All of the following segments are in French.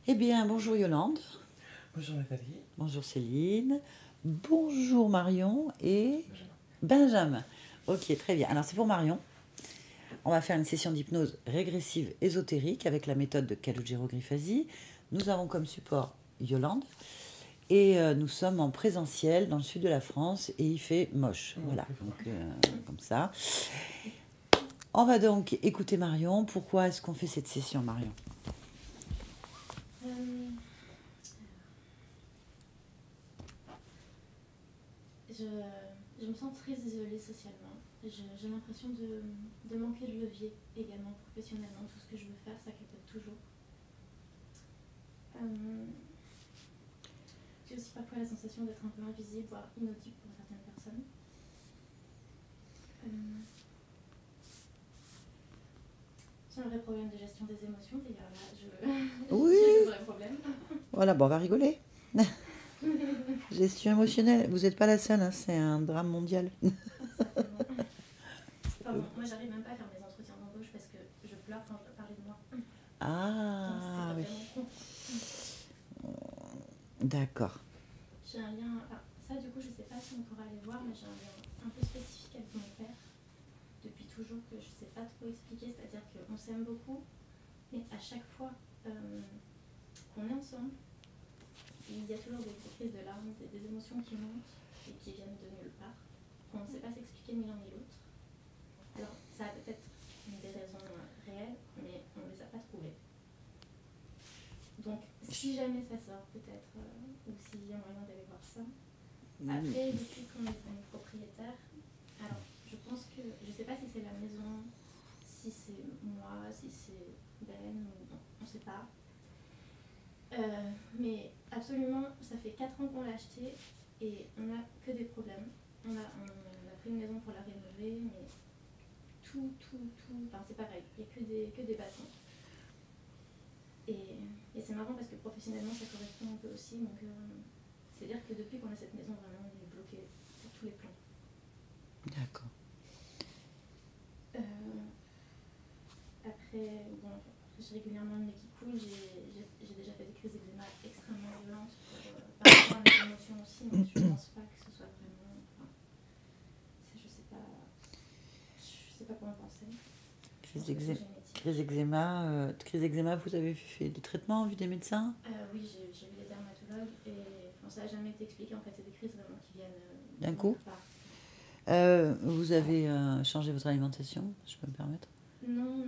Eh bien, bonjour Yolande, Bonjour Nathalie. bonjour Céline, bonjour Marion et Benjamin. Ok, très bien. Alors c'est pour Marion. On va faire une session d'hypnose régressive ésotérique avec la méthode de Calogero Grifasi. Nous avons comme support Yolande et nous sommes en présentiel dans le sud de la France et il fait moche. Voilà, donc comme ça. On va donc écouter Marion. Pourquoi est-ce qu'on fait cette session, Marion? Je me sens très isolée socialement. J'ai l'impression de manquer de levier également professionnellement. Tout ce que je veux faire, ça capote toujours. J'ai aussi parfois la sensation d'être un peu invisible, voire inaudible pour certaines personnes. J'ai un vrai problème de gestion des émotions, d'ailleurs là, Oui. j'ai le vrai problème. Voilà, bon, on va rigoler. Gestion émotionnelle, vous n'êtes pas la seule, hein, c'est un drame mondial. Pardon, moi j'arrive même pas à faire mes entretiens d'embauche parce que je pleure quand je dois parler de moi. Ah Donc, oui. c'est vraiment con. D'accord. J'ai un lien, enfin, ça du coup je sais pas si on pourra aller voir, mais j'ai un lien un peu spécifique avec mon père depuis toujours que je sais pas trop expliquer, c'est-à-dire qu'on s'aime beaucoup, mais à chaque fois qu'on est ensemble, il y a toujours des crises de larmes, des émotions qui montent et qui viennent de nulle part. On ne sait pas s'expliquer ni l'un ni l'autre. Alors ça a peut-être des raisons réelles, mais on ne les a pas trouvées. Donc si jamais ça sort peut-être, ou s'il y a moyen d'aller voir ça. Après, depuis qu'on est devenu propriétaire, alors je pense que, je ne sais pas si c'est la maison, si c'est moi, si c'est Ben, on ne sait pas. Mais absolument, ça fait 4 ans qu'on l'a acheté et on n'a que des problèmes. On a pris une maison pour la rénover, mais tout, enfin c'est pareil, il n'y a que des bâtons. Et c'est marrant parce que professionnellement ça correspond un peu aussi, donc c'est-à-dire que depuis qu'on a cette maison, vraiment on est bloqué sur tous les plans. D'accord. Après, bon, j'ai régulièrement le nez qui coule, j'ai déjà fait des crises d'eczéma extrêmement violentes par rapport à mes émotions aussi, mais je ne pense pas que ce soit vraiment. Enfin, je sais pas comment penser. Crise d'eczéma, vous avez fait des traitements, vu des médecins? Oui, j'ai vu des dermatologues et enfin, ça n'a jamais été expliqué. En fait, c'est des crises vraiment qui viennent d'un coup. Vous avez changé votre alimentation, si je peux me permettre? Non,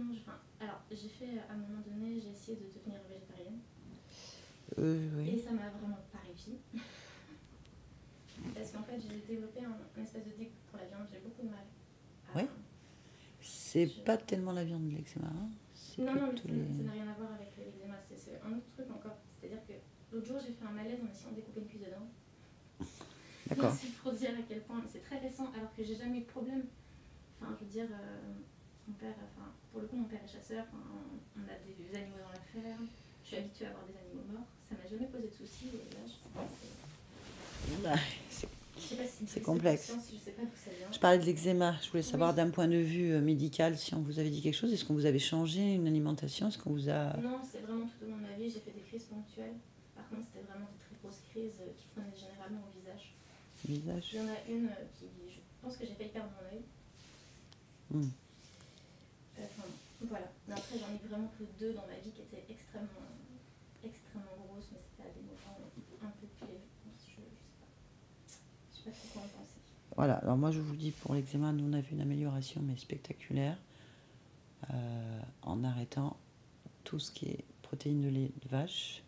alors j'ai fait à un moment donné, j'ai essayé de devenir végétarienne. Oui. Et ça m'a vraiment pas réussi. Parce qu'en fait, j'ai développé un espèce de dégoût pour la viande, j'ai beaucoup de mal. Oui. C'est pas tellement la viande de l'eczéma. Hein. Non, ça n'a rien à voir avec l'eczéma, c'est un autre truc encore. C'est-à-dire que l'autre jour, j'ai fait un malaise en essayant de découper une cuisse de dinde. D'accord. C'est pour dire à quel point, c'est très récent, alors que j'ai jamais eu de problème. Enfin, je veux dire, mon père, enfin, pour le coup, mon père est chasseur, on a des animaux dans la ferme, je suis habituée à avoir des animaux morts, ça m'a jamais posé de soucis, et là, je sais pas, c'est complexe. Je sais pas d'où ça vient. Je parlais de l'eczéma, je voulais savoir d'un point de vue médical si on vous avait dit quelque chose. Est-ce qu'on vous avait changé une alimentation? Est-ce qu'on vous a... Non, c'est vraiment tout au long de ma vie, j'ai fait des crises ponctuelles. Par contre, c'était vraiment des très grosses crises qui prenaient généralement au visage. Il y en a une qui, je pense que j'ai failli perdre mon œil. Voilà. Mais après, j'en ai vraiment que 2 dans ma vie qui étaient extrêmement grosses, mais c'était à des moments un peu clés. Je sais pas trop quoi en penser. Voilà, alors moi je vous le dis, pour l'eczéma, nous on a vu une amélioration, mais spectaculaire, en arrêtant tout ce qui est protéines de lait de vache,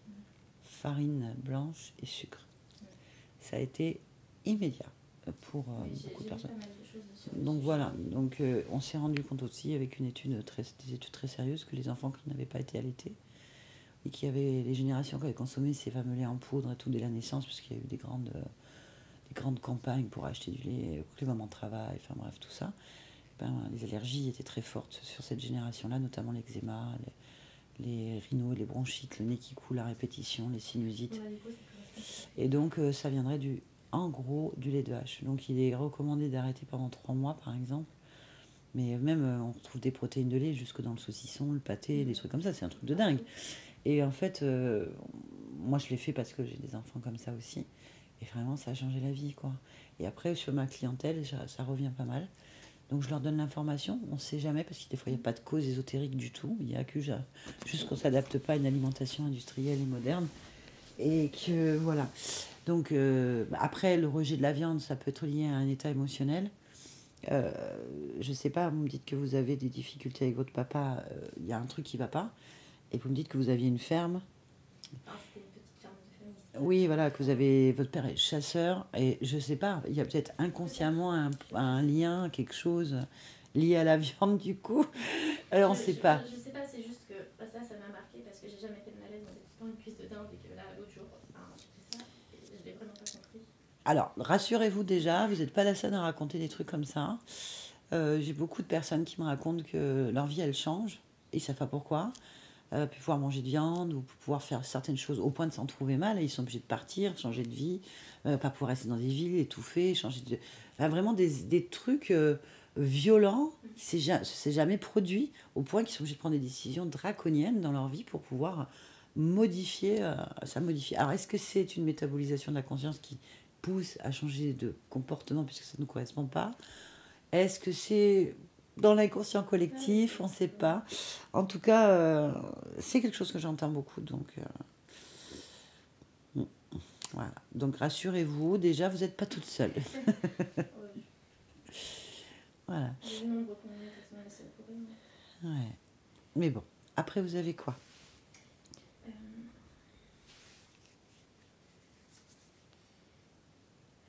farine blanche et sucre. Ça a été immédiat pour beaucoup de personnes. Donc voilà, donc on s'est rendu compte aussi avec des études très sérieuses que les enfants qui n'avaient pas été allaités et qui avaient les générations qui avaient consommé ces fameux laits en poudre et tout dès la naissance, parce qu'il y a eu des grandes campagnes pour acheter du lait, que les mamans travaillent, enfin bref tout ça, les allergies étaient très fortes sur cette génération-là, notamment l'eczéma, les rhinos, les bronchites, le nez qui coule à répétition, les sinusites. Et donc ça viendrait en gros du lait de vache. Donc il est recommandé d'arrêter pendant 3 mois par exemple. Mais même on retrouve des protéines de lait jusque dans le saucisson, le pâté, des trucs comme ça, c'est un truc de dingue. Et en fait, moi je l'ai fait parce que j'ai des enfants comme ça aussi. Et vraiment, ça a changé la vie, quoi. Et après, sur ma clientèle, ça revient pas mal. Donc je leur donne l'information, on ne sait jamais, parce que des fois, il n'y a pas de cause ésotérique du tout. Il y a que juste qu'on ne s'adapte pas à une alimentation industrielle et moderne. Et que, voilà. Donc après, le rejet de la viande, ça peut être lié à un état émotionnel. Euh, je sais pas, vous me dites que vous avez des difficultés avec votre papa, il y a un truc qui va pas. Et vous me dites que vous aviez une ferme. Enfin, c'était une petite ferme de famille. Oui, voilà, que vous avez. Votre père est chasseur, et je sais pas, il y a peut-être inconsciemment un lien, quelque chose lié à la viande, du coup. Alors, on sait pas. Je sais pas, c'est juste que bah, ça m'a marqué parce que j'ai jamais fait de malaise en découpant une cuisse de dinde et que là, l'autre jour, enfin, j'ai fait ça et je l'ai vraiment pas compris. Alors, rassurez-vous déjà, vous n'êtes pas la seule à raconter des trucs comme ça. J'ai beaucoup de personnes qui me racontent que leur vie, elle change, et ils savent pas pourquoi. Pouvoir manger de viande ou pouvoir faire certaines choses au point de s'en trouver mal, et ils sont obligés de partir, changer de vie, pas pouvoir rester dans des villes, étouffer, changer de... Enfin, vraiment des trucs violents qui s'est jamais produit, au point qu'ils sont obligés de prendre des décisions draconiennes dans leur vie pour pouvoir modifier, ça modifier. Alors, est-ce que c'est une métabolisation de la conscience qui pousse à changer de comportement puisque ça ne nous correspond pas? Est-ce que c'est dans l'inconscient collectif? On ne sait pas. En tout cas, c'est quelque chose que j'entends beaucoup. Donc, voilà. Donc, rassurez-vous, déjà, vous n'êtes pas toute seule. Ouais, Voilà. les nombres qu'on met, de toute façon, c'est pour eux. Ouais. Mais bon, après, vous avez quoi?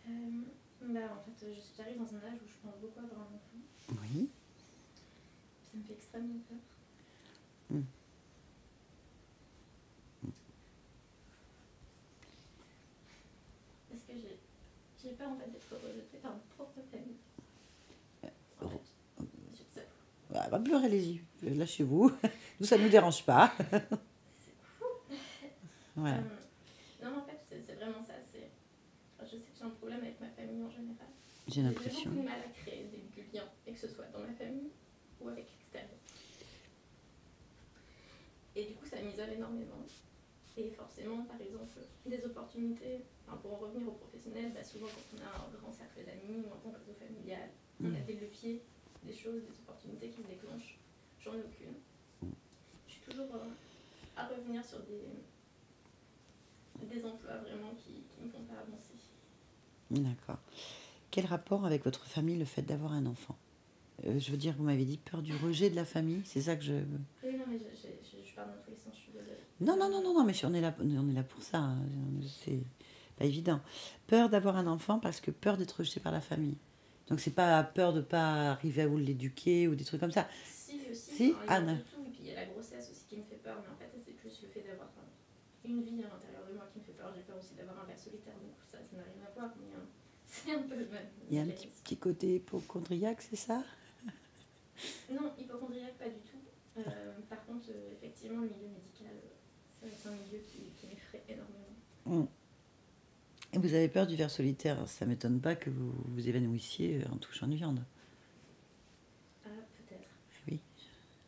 Euh, bah, en fait, j'arrive dans un âge où je pense beaucoup à avoir un enfant. Oui. Ça me fait extrêmement peur. Mm. Parce que j'ai peur en fait d'être rejetée par ma propre famille. En fait, je sais pas. Ah, bah, pleurer, allez-y. Lâchez-vous. Nous, ça ne nous dérange pas. C'est fou. Voilà. Non, en fait, c'est vraiment ça. Je sais que j'ai un problème avec ma famille en général. J'ai l'impression. J'ai beaucoup de mal à créer du lien, et que ce soit dans ma famille ou avec l'extérieur. Et du coup, ça m'isole énormément. Et forcément, par exemple, des opportunités, enfin, pour en revenir au professionnel, bah souvent quand on a un grand cercle d'amis ou un bon réseau familial, on a des leviers, des choses, des opportunités qui se déclenchent. J'en ai aucune. Je suis toujours à revenir sur des emplois vraiment qui ne me font pas avancer. D'accord. Quel rapport avec votre famille, le fait d'avoir un enfant? Je veux dire, vous m'avez dit peur du rejet de la famille, c'est ça que je... Oui, non, mais je parle dans tous les sens, je suis désolée. Non, mais on est là pour ça, hein. C'est pas évident. Peur d'avoir un enfant parce que peur d'être rejeté par la famille. Donc c'est pas peur de pas arriver à vous l'éduquer ou des trucs comme ça. Si, aussi, Si, il y a Anne. de tout. Et puis il y a la grossesse aussi qui me fait peur, mais en fait, c'est plus le fait d'avoir une vie à l'intérieur de moi qui me fait peur. J'ai peur aussi d'avoir un ver solitaire, donc ça n'a rien à voir, mais c'est un peu le même. Il y a un petit côté hypochondriaque, c'est ça? Non, hypochondriaque, pas du tout. Par contre, effectivement, le milieu médical, c'est un milieu qui m'effraie énormément. Et vous avez peur du ver solitaire. Ça m'étonne pas que vous vous évanouissiez en touchant une viande. Ah, peut-être. Oui.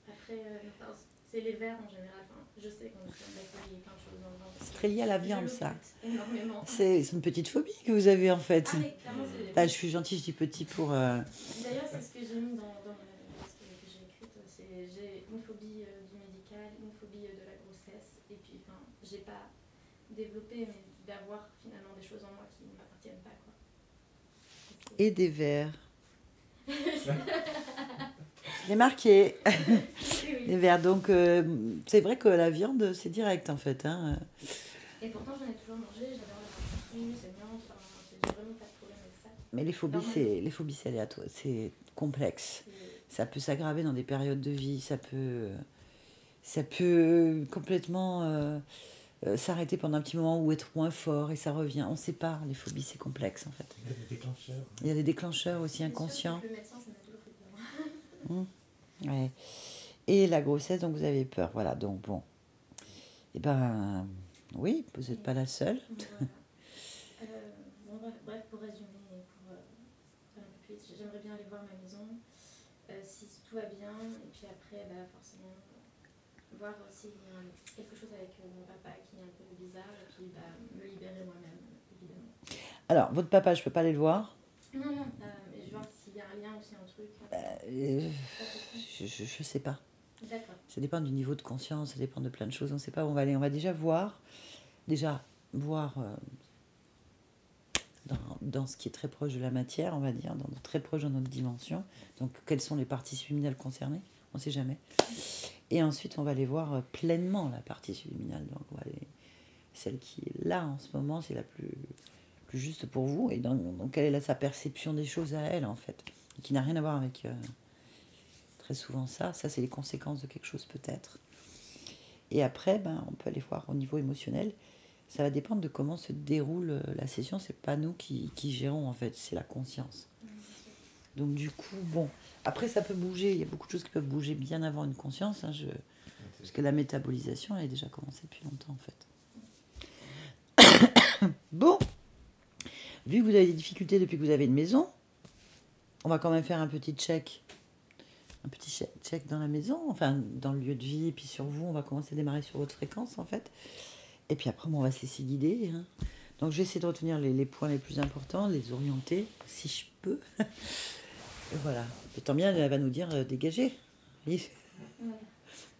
Après, enfin, c'est les vers en général. Enfin, je sais qu'on a plein de bactéries et plein de choses dans le ventre. C'est très lié à la viande, ça. Énormément. C'est une petite phobie que vous avez en fait. Ah, mais clairement, c'est... Là, je suis gentille, je dis petit pour... D'ailleurs, c'est ce que j'ai mis dans la liste que j'ai écrite. J'ai une phobie du médical, une phobie de la grossesse. Et puis, enfin, j'ai pas développé, mais d'avoir finalement des choses en moi qui ne m'appartiennent pas, quoi. Et des vers. Les marqué. Oui. Les vers. Donc, c'est vrai que la viande, c'est direct en fait. Hein. Et pourtant, j'en ai toujours mangé. J'adore la charcuterie, c'est bien. Enfin, j'ai vraiment pas de problème avec ça. Mais les phobies, c'est aléatoire. C'est complexe. Ça peut s'aggraver dans des périodes de vie. Ça peut complètement s'arrêter pendant un petit moment ou être moins fort et ça revient. On sépare. Les phobies, c'est complexe en fait. Il y a des déclencheurs. Il y a des déclencheurs aussi inconscients. Le médecin, ça m'a toujours fait peur. Ouais. Et la grossesse, donc vous avez peur. Voilà, donc bon. Eh ben, oui, vous n'êtes pas la seule. Voilà. Bon, bref, pour résumer et pour faire un peu plus vite, j'aimerais bien aller voir ma maison si tout va bien. Et puis après, bah, forcément, voir s'il y a quelque chose avec mon papa qui est un peu bizarre et puis me libérer moi-même, évidemment. Alors, votre papa, je ne peux pas aller le voir. Non, non, je vois s'il y a un lien ou s'il y a un truc. Je ne sais pas. D'accord. Ça dépend du niveau de conscience, ça dépend de plein de choses. On ne sait pas où on va aller. On va déjà voir dans ce qui est très proche de la matière, on va dire, très proche dans notre dimension. Donc, quelles sont les parties subliminales concernées? On ne sait jamais. Et ensuite, on va aller voir pleinement la partie subliminale. Donc, on va aller, celle qui est là en ce moment, c'est la plus juste pour vous. Et donc quelle est sa perception des choses à elle, en fait, qui n'a rien à voir avec très souvent ça. Ça, c'est les conséquences de quelque chose, peut-être. Et après, on peut aller voir au niveau émotionnel. Ça va dépendre de comment se déroule la session. C'est pas nous qui gérons, en fait, c'est la conscience. Donc du coup, bon, après ça peut bouger. Il y a beaucoup de choses qui peuvent bouger bien avant une conscience, hein, parce que la métabolisation elle est déjà commencée depuis longtemps, en fait. Bon, vu que vous avez des difficultés depuis que vous avez une maison, on va quand même faire un petit check dans la maison, enfin dans le lieu de vie, puis sur vous, on va commencer à démarrer sur votre fréquence, en fait. Et puis après, on va se laisser guider. Hein. Donc, je vais essayer de retenir les points les plus importants, les orienter, si je peux. Et voilà. Et tant bien, elle va nous dire dégagez. Oui.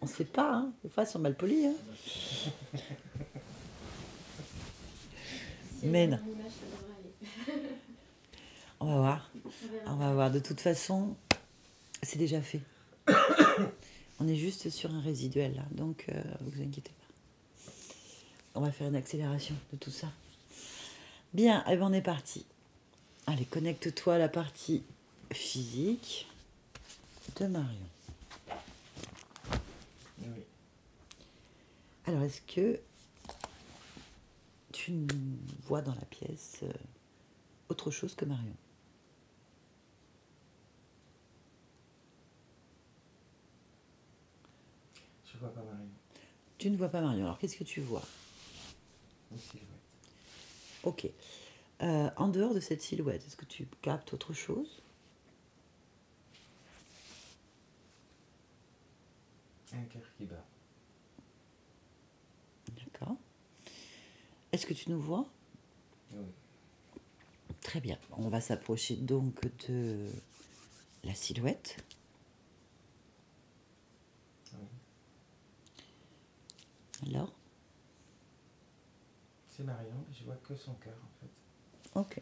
On ne sait pas, hein. Des fois, elles sont mal polies. Hein. Mais non. On va voir. On va voir. De toute façon, c'est déjà fait. On est juste sur un résiduel, là. Donc, vous inquiétez pas. On va faire une accélération de tout ça. Bien, eh ben on est parti. Allez, connecte-toi à la partie physique de Marion. Oui. Alors, est-ce que tu vois dans la pièce autre chose que Marion? Je vois pas Marion. Tu ne vois pas Marion. Alors, qu'est-ce que tu vois? Une silhouette. Ok. En dehors de cette silhouette, est-ce que tu captes autre chose? Un cœur qui bat. D'accord. Est-ce que tu nous vois? Oui. Très bien. On va s'approcher donc de la silhouette. Oui. Alors? C'est Marion, mais je vois que son cœur en fait. Ok.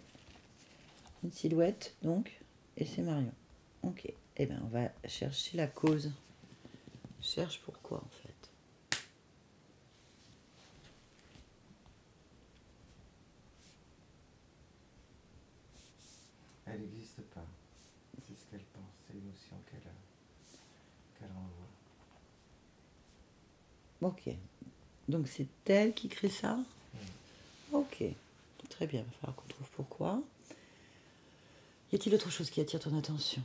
Une silhouette, donc, et c'est Marion. Ok. Eh bien, on va chercher la cause. Cherche pourquoi, en fait. Elle n'existe pas. C'est ce qu'elle pense, c'est l'émotion qu'elle envoie. Ok. Donc, c'est elle qui crée ça? Ok. Très bien. Il va falloir qu'on trouve pourquoi. Y a-t-il autre chose qui attire ton attention?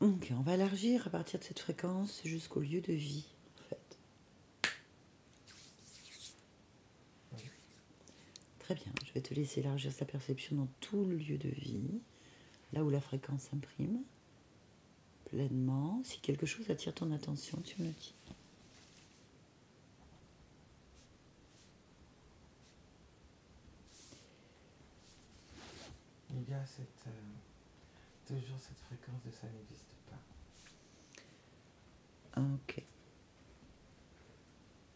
Ok, on va élargir à partir de cette fréquence jusqu'au lieu de vie, en fait. Oui. Très bien, je vais te laisser élargir sa perception dans tout le lieu de vie, là où la fréquence s'imprime, pleinement. Si quelque chose attire ton attention, tu me le dis. Il y a toujours cette fréquence de ça n'existe pas. Ok.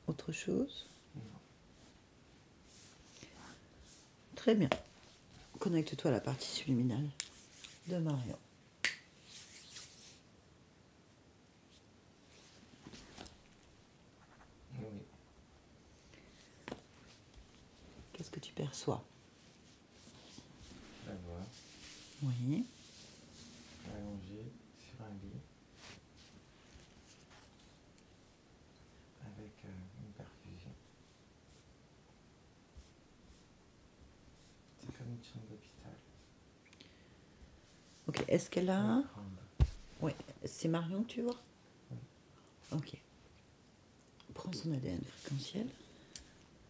Autre chose? Non. Très bien. Connecte-toi à la partie subliminale de Marion. Oui. Qu'est-ce que tu perçois? La voix Oui. allongée sur un lit avec une perfusion. C'est comme une chambre d'hôpital. Ok, est-ce qu'elle a... Grande. Oui, c'est Marion que tu vois? Oui. Ok. Prends son ADN fréquentiel.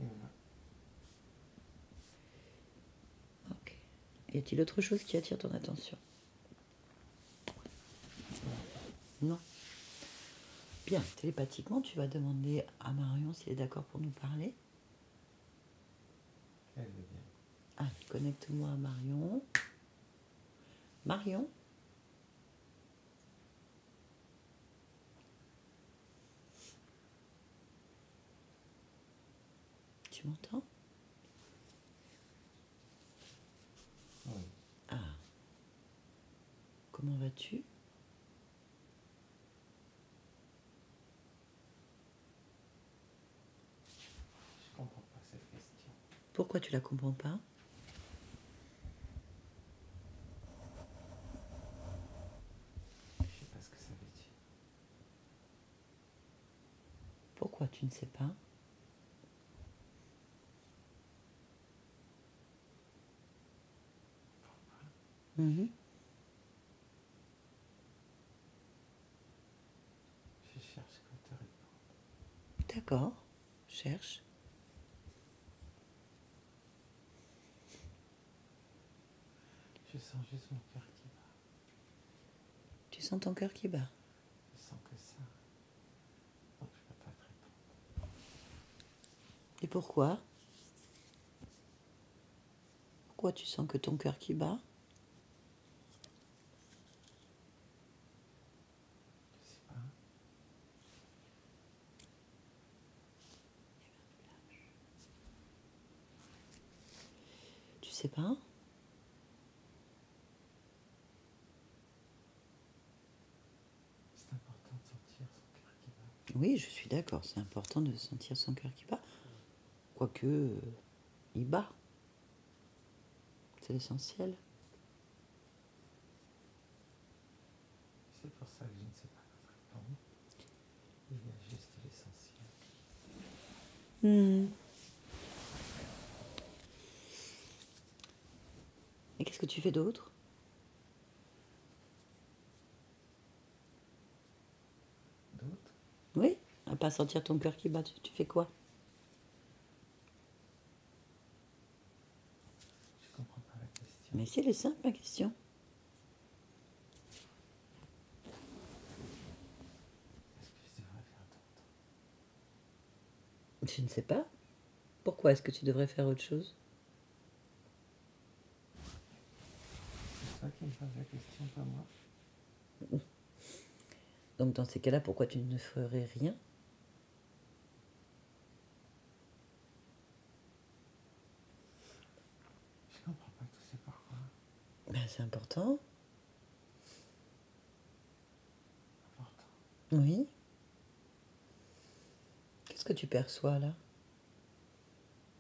Et voilà. Ok. Y a-t-il autre chose qui attire ton attention? Non. Bien, télépathiquement, tu vas demander à Marion si elle est d'accord pour nous parler. Elle veut bien. Ah, connecte-moi à Marion. Marion? Tu m'entends? Oui. Ah. Comment vas-tu? Je comprends pas cette question. Pourquoi tu la comprends pas? Je sais pas ce que ça veut dire. Pourquoi tu ne sais pas? Mhm. Je cherche quoi te répondre. D'accord, cherche. Je sens juste mon cœur qui bat. Tu sens ton cœur qui bat. Je sens que ça. Donc je peux pas te répondre. Et pourquoi? Pourquoi tu sens que ton cœur qui bat? Je sais pas. Tu sais pas? C'est important de sentir son cœur qui bat. Oui, je suis d'accord, c'est important de sentir son cœur qui bat. Quoique, il bat. C'est l'essentiel. C'est pour ça que je ne sais pas quoi te répondre. Il y a juste l'essentiel. Et qu'est-ce que tu fais d'autre? D'autres? Oui, à pas sentir ton cœur qui bat, tu fais quoi? Je comprends pas la question. Mais si, elle est simple, ma question. Est-ce que je devrais faire d'autres? Je ne sais pas. Pourquoi est-ce que tu devrais faire autre chose? C'est toi qui me poses la question, pas moi. Donc dans ces cas-là, pourquoi tu ne ferais rien? Je comprends pas tout c'est pourquoi. Ben, c'est important. Important. Oui. Qu'est-ce que tu perçois là?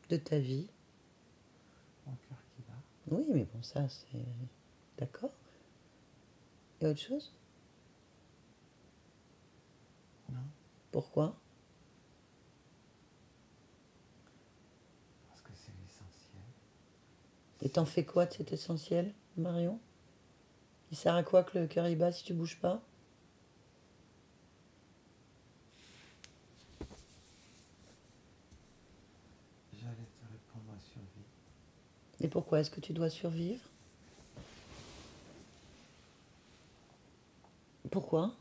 De ta vie? Mon cœur qui bat. Oui, mais bon, ça, c'est... D'accord. Et autre chose? Non, Pourquoi? parce que c'est l'essentiel. Et t'en fais quoi de cet essentiel, Marion? Il sert à quoi que le cœur y bat si tu bouges pas? J'allais te répondre à survie. Et pourquoi est-ce que tu dois survivre? Pourquoi?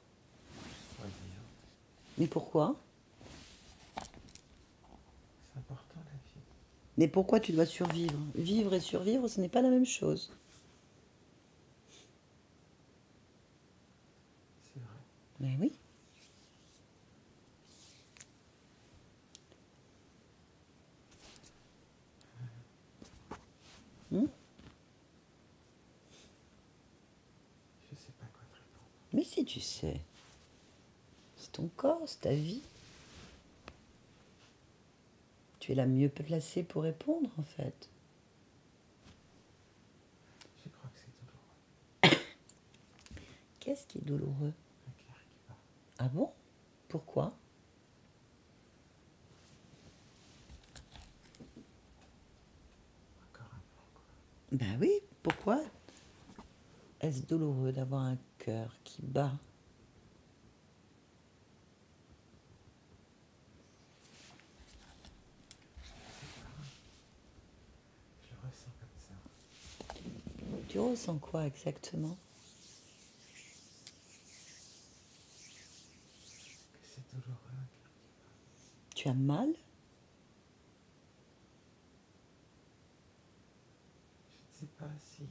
Choisir. Mais pourquoi? C'est important la vie. Mais pourquoi tu dois survivre? Vivre et survivre, ce n'est pas la même chose. C'est vrai. Mais oui. Je sais pas quoi te répondre. Mais si tu sais. C'est ton corps, c'est ta vie. Tu es la mieux placée pour répondre, en fait. Je crois que c'est douloureux. Qu'est-ce qui est douloureux? Un cœur qui bat. Ah bon? Pourquoi? Encore un pourquoi. Ben oui, pourquoi est-ce douloureux d'avoir un cœur qui bat? Je le ressens comme ça. Tu ressens quoi exactement? Que c'est Tu as mal? Je ne sais pas si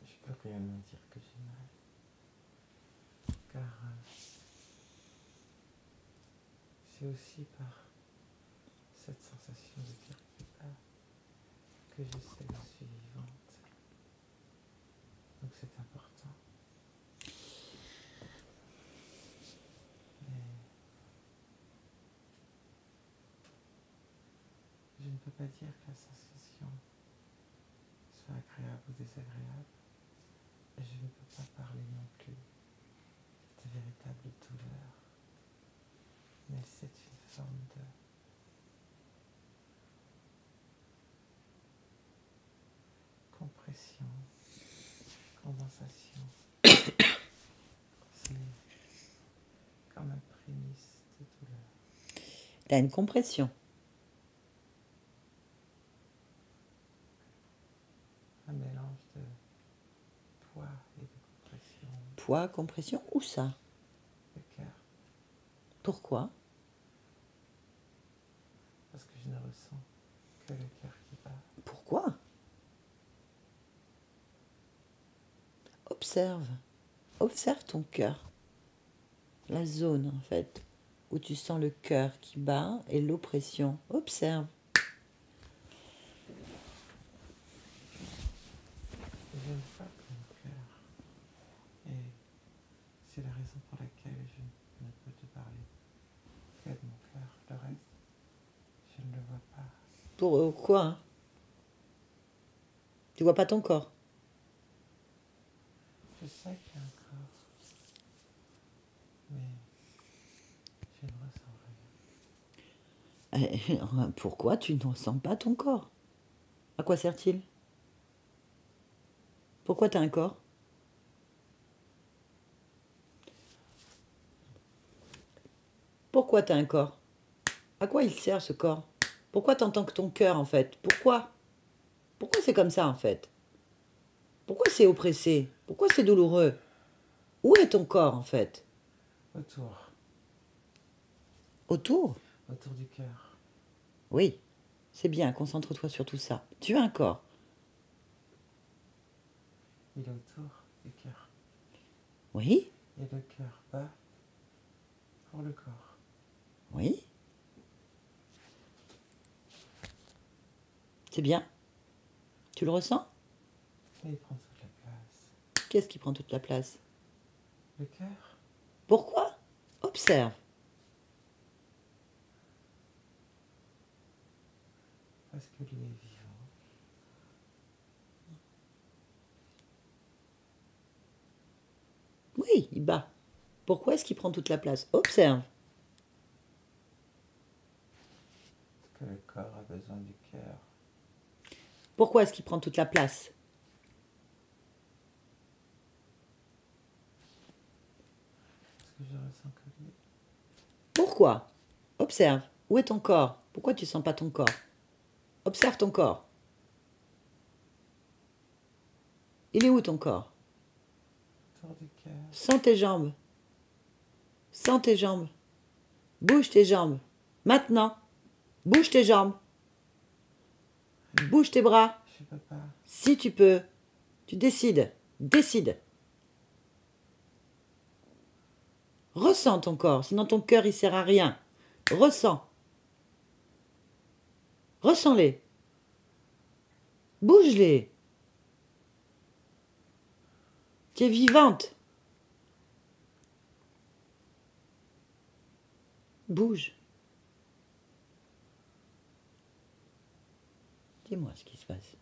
je peux réellement dire que j'ai mal. Car c'est aussi par cette sensation de cœur qui bat que je sais que je suis vivante. Donc c'est important. Mais je ne peux pas dire que la sensation soit agréable ou désagréable. Et je ne peux pas parler non plus de véritable douleur. Mais c'est une forme de compression, condensation. C'est comme un prémisse de douleur. Tu as une compression. Un mélange de poids et de compression. Poids, compression, où ça? Le cœur, Pourquoi? parce que je ne ressens que le cœur qui bat. Pourquoi? Observe. Observe ton cœur. La zone, en fait, où tu sens le cœur qui bat et l'oppression. Observe. Je ne vois que mon cœur. Et c'est la raison pour laquelle je ne peux te parler que de mon cœur. Le reste, je ne le vois pas. Pourquoi? Hein? Tu vois pas ton corps? Je sais qu'il y a un corps, mais je ne ressens rien. Pourquoi tu ne ressens pas ton corps? À quoi sert-il? Pourquoi tu as un corps? Pourquoi tu as un corps? À quoi il sert ce corps? Pourquoi tu entends que ton cœur en fait? Pourquoi? Pourquoi c'est comme ça en fait? Pourquoi c'est oppressé? Pourquoi c'est douloureux? Où est ton corps en fait? Autour Autour? Autour du cœur. Oui, c'est bien, concentre-toi sur tout ça. Tu as un corps. Il est autour du cœur. Oui, Et le cœur bat pour le corps. oui. C'est bien. Tu le ressens? Et il prend toute la place. Qu'est-ce qui prend toute la place? Le cœur, Pourquoi? Observe. parce que lui est vivant. Oui, il bat. Pourquoi est-ce qu'il prend toute la place? Observe. Parce que le corps a besoin du cœur. Pourquoi est-ce qu'il prend toute la place? Parce que je ressens que lui. Pourquoi? Observe. Où est ton corps? Pourquoi tu sens pas ton corps? Observe ton corps. Il est où ton corps? Autour du cœur. Sens tes jambes. Sens tes jambes. Bouge tes jambes. Maintenant. Bouge tes jambes. Bouge tes bras. Je peux pas. Si tu peux. Tu décides. Décide. Ressens ton corps, sinon ton cœur il sert à rien. Ressens. Ressens-les. Bouge-les. Tu es vivante. Bouge. Dis-moi ce qui se passe.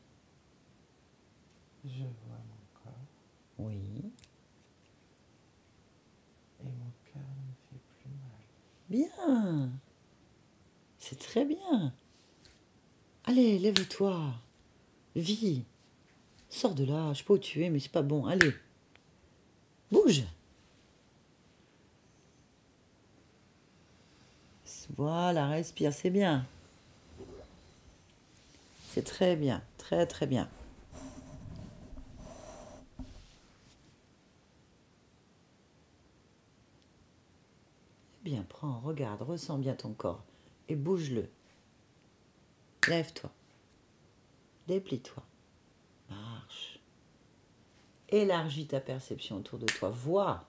Je vois mon corps Oui. et mon cœur ne me fait plus mal. Bien. C'est très bien. Allez, lève-toi. Vis. Sors de là. Je sais pas où tu es, mais c'est pas bon. Allez. Bouge. Voilà, respire. C'est bien. C'est très bien. Très, très bien. Bien. prends, regarde, ressens bien ton corps et bouge-le. Lève-toi. Déplie-toi. Marche. Élargis ta perception autour de toi. Vois.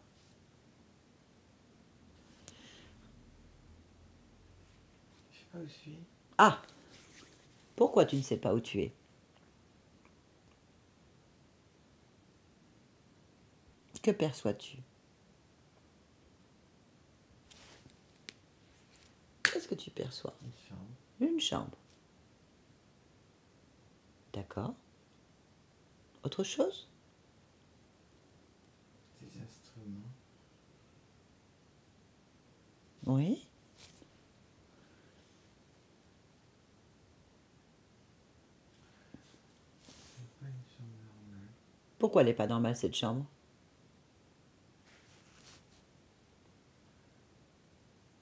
Je sais pas où je suis. Ah! Pourquoi tu ne sais pas où tu es? Que perçois-tu? Qu'est-ce que tu perçois? Une chambre. Une chambre. D'accord. Autre chose? Des instruments. Oui. C'est pas une chambre normale. Pourquoi elle n'est pas normale cette chambre?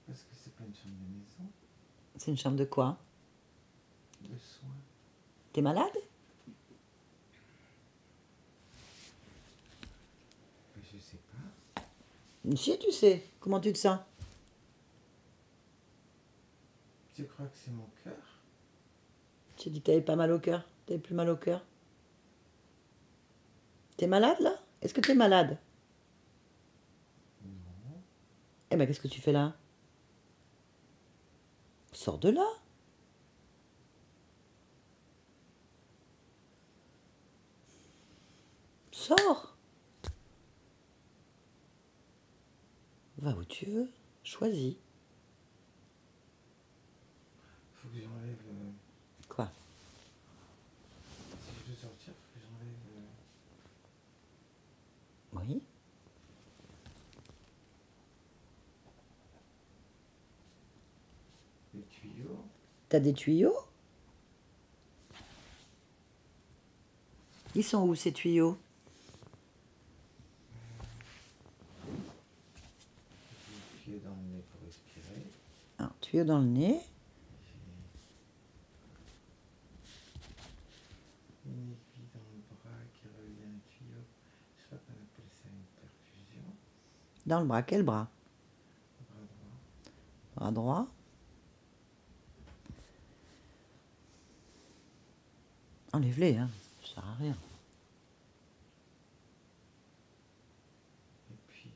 Parce que c'est pas une chambre de maison. C'est une chambre de quoi? De soins. T'es malade? Ben, je sais pas. Si, tu sais. Comment tu te sens? Je crois que c'est mon cœur. Tu as dit que t'avais pas mal au cœur. T'avais plus mal au cœur. T'es malade là? Est-ce que t'es malade? Non. Eh ben qu'est-ce que tu fais là? Sors de là. Sors. Va où tu veux. Choisis. Faut que j'enlève. Quoi? Si je veux sortir, faut que j'enlève. Oui. Les tuyaux. T'as des tuyaux? Ils sont où ces tuyaux? Des tuyaux dans le nez pour respirer. Un tuyau dans le nez. J'ai une aiguille dans le bras qui relie un tuyau. Je crois qu'on appelle ça une perfusion. Dans le bras. Quel bras? Le bras droit. Bras droit. Enlève-les, hein. Ça sert à rien. Et puis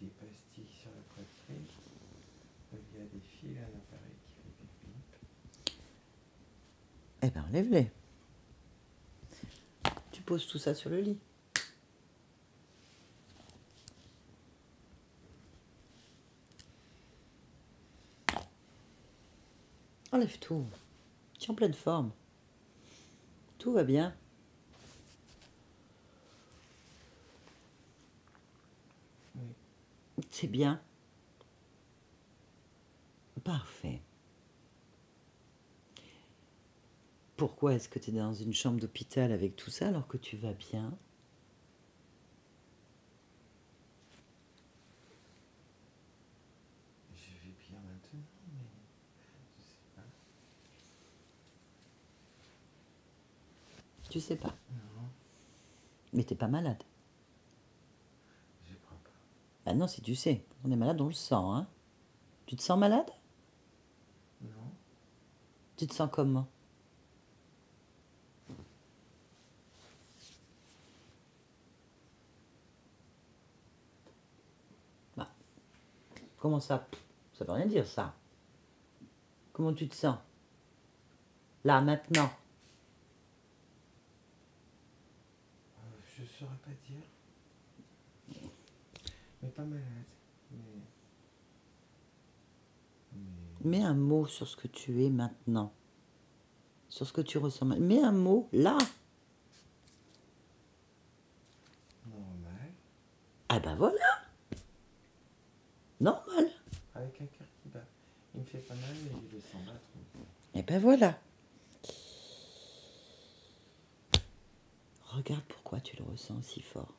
des pastilles sur la poitrine. Il y a des fils, un appareil qui fait des pimpes. Eh ben, enlève-les. Tu poses tout ça sur le lit. Enlève tout. Tu es en pleine forme. Tout va bien. Oui. C'est bien. Parfait. Pourquoi est-ce que tu es dans une chambre d'hôpital avec tout ça alors que tu vas bien? Je vais bien maintenant, mais je sais pas. Tu sais pas. Non, Mais t'es pas malade. je crois pas. Ah non, si tu sais. On est malade, on le sent, hein. Tu te sens malade? Non, Tu te sens comment? Bah, comment ça? Ça veut rien dire, ça. Comment tu te sens? Là, maintenant. je saurais pas dire. Mais pas malade. Mais Mets un mot sur ce que tu es maintenant. Sur ce que tu ressens. Mets un mot là. normal. Ah ben voilà. Normal. Avec un cœur qui bat. Il me fait pas mal, mais je le sens pas trop. Et ben voilà. Regarde pourquoi tu le ressens si fort.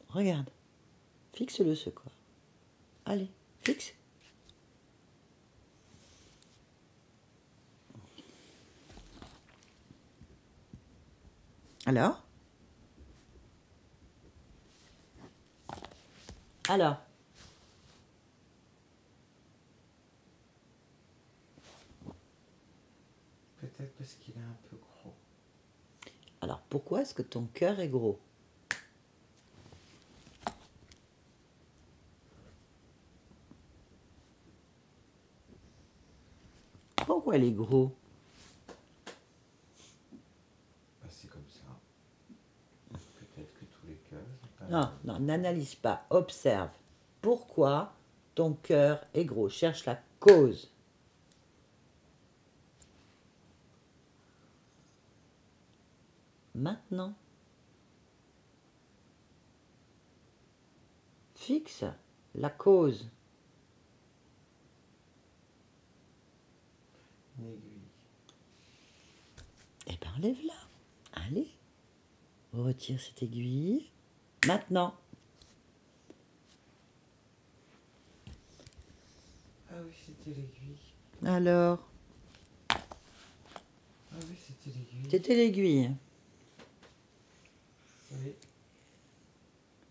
Regarde. Fixe-le ce corps. Allez, fixe. Alors? Alors, Peut-être parce qu'il est un peu gros. alors pourquoi est-ce que ton cœur est gros? Pourquoi il est gros? Bah, c'est comme ça. Peut-être que tous les cœurs sont pas Non, non, n'analyse pas, observe. Pourquoi ton cœur est gros? Cherche la cause. Maintenant, fixe la cause. une aiguille. Eh ben, enlève-la. Allez, retire cette aiguille. Maintenant. Ah oui, c'était l'aiguille. Alors, Ah oui, c'était l'aiguille. c'était l'aiguille. Oui.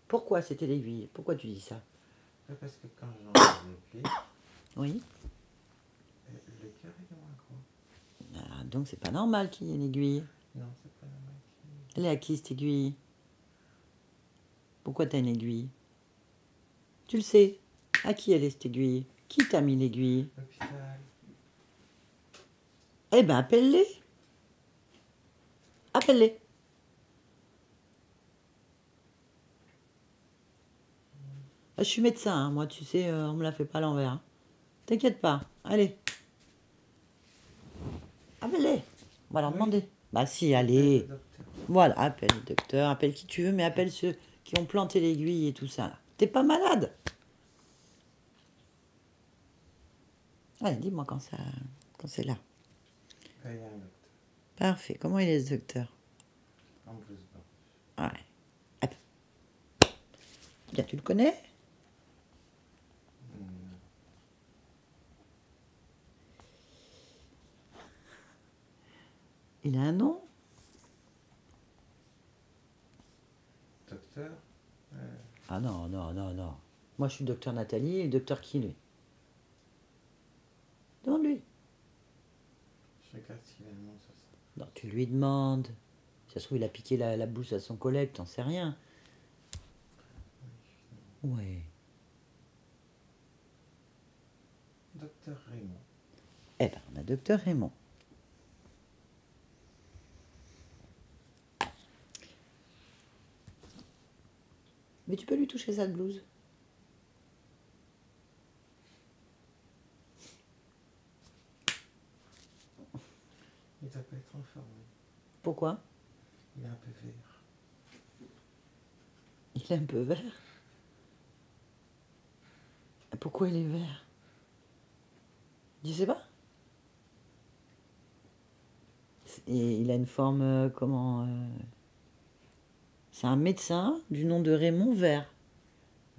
Pourquoi c'était l'aiguille? Pourquoi tu dis ça? Parce que quand j'enlève le pied, Oui. le cœur est moins gros. Ah, donc c'est pas normal qu'il y ait une aiguille. Non, c'est pas normal. Elle est à qui cette aiguille? Pourquoi t'as une aiguille? Tu le sais. À qui elle est cette aiguille? Qui t'a mis l'aiguille? L'hôpital. Eh ben appelle-les. Appelle-les. Je suis médecin, hein. Moi tu sais, on me la fait pas à l'envers. Hein. T'inquiète pas. Allez. Appelle-les. On va leur demander. Bah si, allez. Le docteur. Voilà, appelle le docteur, appelle qui tu veux, mais appelle ceux qui ont planté l'aiguille et tout ça. Là. T'es pas malade? Allez, dis-moi quand c'est là. Là, il y a un docteur. Parfait. Comment il est ce docteur? En blouse blanche. Ouais. Hop. Bien, tu le connais? Il a un nom? Docteur. Ah non, non, non, non. Moi, je suis docteur Nathalie et le docteur qui, lui? Demande-lui. Je regarde s'il a un nom sur ça. Non, tu lui demandes. Si ça se trouve, il a piqué la bouche à son collègue, t'en sais rien. Ouais. Docteur Raymond. Eh ben, on a docteur Raymond. Mais tu peux lui toucher sa blouse. Il doit pas être enfermé. Pourquoi? Il est un peu vert. Il est un peu vert. Pourquoi il est vert? Je sais pas. Et il a une forme comment C'est un médecin du nom de Raymond Vert.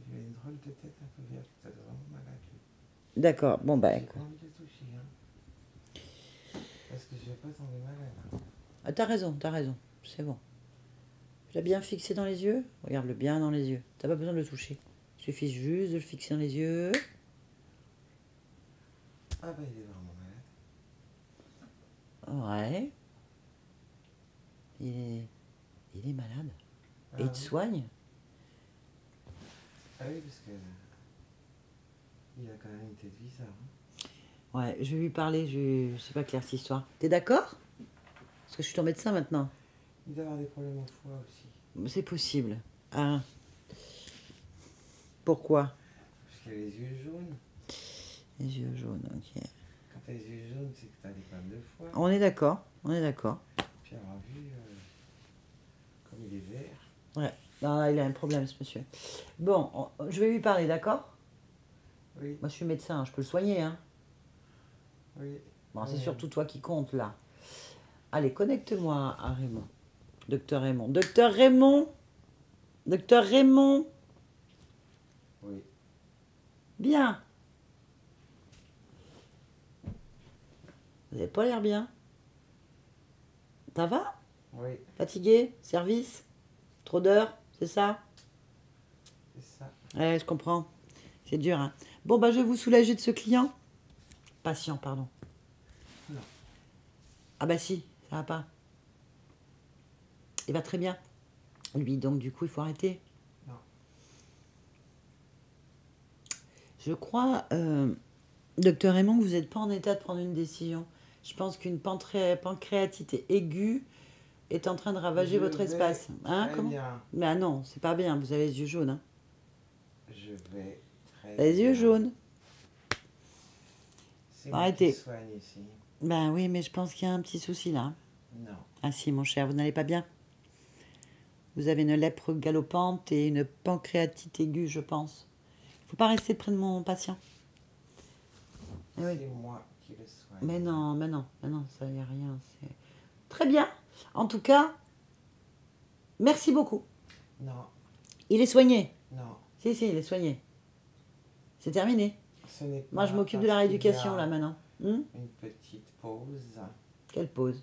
Il a une drôle de tête un peu verte. Ça doit vraiment malade. Lui. D'accord, bon bah J'ai écoute. pas envie de le toucher. Hein. Parce que je vais pas tomber malade. Hein. Ah, t'as raison, c'est bon. Tu l'as bien fixé dans les yeux? Regarde-le bien dans les yeux. T'as pas besoin de le toucher. Il suffit juste de le fixer dans les yeux. Ah bah il est vraiment malade. Ouais. Il est malade. Ah Et il te oui. soigne? Ah oui, parce que il a quand même une tête bizarre. Hein. Ouais, je vais lui parler, je sais pas clair cette histoire. T'es d'accord? Parce que je suis ton médecin maintenant. Il doit avoir des problèmes au foie aussi. C'est possible. Ah. Pourquoi? Parce qu'il a les yeux jaunes. Les yeux jaunes, ok. Quand t'as les yeux jaunes, c'est que t'as des problèmes de foie. On est d'accord, on est d'accord. Puis avoir vu, comme il est vert. Ouais, non, là, il a un problème, ce monsieur. Bon, je vais lui parler, d'accord? Oui, Moi, je suis médecin, je peux le soigner, hein. oui. Bon, c'est Oui. surtout toi qui compte, là. Allez, connecte-moi à Raymond. Docteur Raymond. Docteur Raymond! Docteur Raymond! Oui. Bien! Vous n'avez pas l'air bien. Ça va? Oui, Fatigué? Service? Trop d'heures? C'est ça? c'est ça. Ouais, je comprends. C'est dur, hein. Bon, bah, je vais vous soulager de ce client. Patient, pardon. Non. Ah bah si, ça va pas. Il va très bien. Lui, donc, du coup, il faut arrêter. Non. Je crois, docteur Raymond, que vous n'êtes pas en état de prendre une décision. Je pense qu'une pancréatite aiguë est en train de ravager Je votre vais espace. Hein, très comment? bien. Mais ah non, c'est pas bien, vous avez les yeux jaunes. Hein. Je vais très Les bien. yeux jaunes. C'est moi Arrêtez. qui soigne ici. Ben oui, mais je pense qu'il y a un petit souci là. Non. Ah si, mon cher, vous n'allez pas bien. Vous avez une lèpre galopante et une pancréatite aiguë, je pense. Faut pas rester près de mon patient. Eh oui. C'est moi qui le soigne. Mais non, ça y a rien. C'est très bien. En tout cas, merci beaucoup. Non. Il est soigné. Non. Si, il est soigné. C'est terminé. Ce n'est pas Moi, je m'occupe de la parce qu'il y rééducation a là maintenant. Une petite pause. Quelle pause?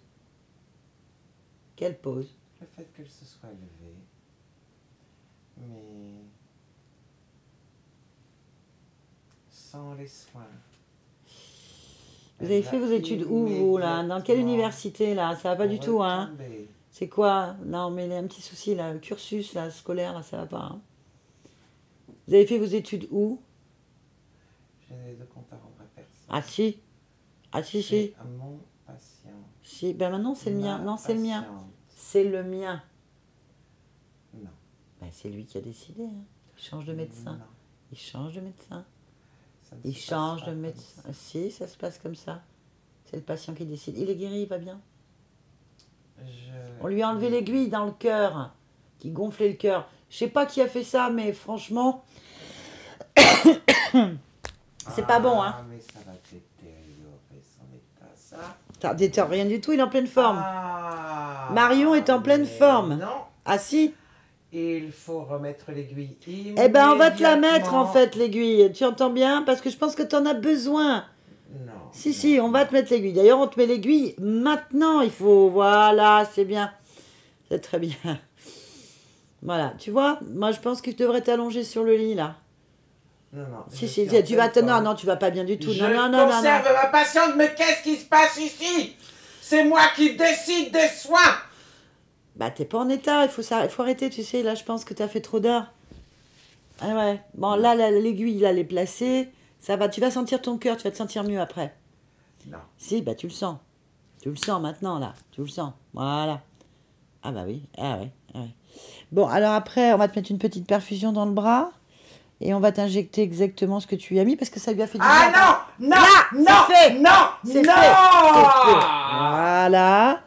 Quelle pause? Le fait qu'elle se soit levée. Mais sans les soins. Vous avez fait vos études où, vous, là? Dans quelle université, là? Ça va pas du tout, hein? C'est quoi? Non, mais il y a un petit souci, là. Le cursus, là, scolaire, là, ça va pas, hein? Vous avez fait vos études où? Je n'ai de compte à rendre à personne. Ah, si. Ah, si, si. C'est à mon patient. Si, ben maintenant, c'est le mien. Ma Non, c'est le mien. patiente. C'est le mien. Non. Ben, c'est lui qui a décidé, hein. Il change de médecin. Non. Il change de médecin. Ça ne Il se passe change pas de comme médecin. ça. Ah, si, ça se passe comme ça. C'est le patient qui décide. Il est guéri, il va bien. On lui a enlevé l'aiguille dans le cœur, qui gonflait le cœur. Je sais pas qui a fait ça, mais franchement, c'est pas bon, hein. Ah, mais ça va détériorer son état, ça. Ça détériore rien du tout, il est en pleine forme. Ah, Marion est en pleine mais forme. Non, Ah si? il faut remettre l'aiguille. Eh ben, on va te la mettre, en fait, l'aiguille. Tu entends bien? Parce que je pense que tu en as besoin. Non. Si, on va te mettre l'aiguille. D'ailleurs, on te met l'aiguille maintenant. Il faut... Voilà, c'est bien. C'est très bien. Voilà, tu vois? Moi, je pense que tu devrais t'allonger sur le lit, là. Non, non. Si, je suis en tu vas... pleine Non, forme. non, tu vas pas bien du tout. Je Non. conserve ma patiente, mais qu'est-ce qui se passe ici? C'est moi qui décide des soins. Bah, t'es pas en état, il faut arrêter, tu sais, là, je pense que t'as fait trop d'heures. Ah ouais, bon, là, l'aiguille, là, elle est placée, ça va, tu vas sentir ton cœur, tu vas te sentir mieux après. Non. Si, bah, tu le sens. Tu le sens maintenant, là, tu le sens, voilà. Ah bah oui, ah ouais. Bon, alors après, on va te mettre une petite perfusion dans le bras, et on va t'injecter exactement ce que tu lui as mis, parce que ça lui a fait du bien. Ah non, non, Là, non, c'est fait. non, C'est non. fait. Voilà.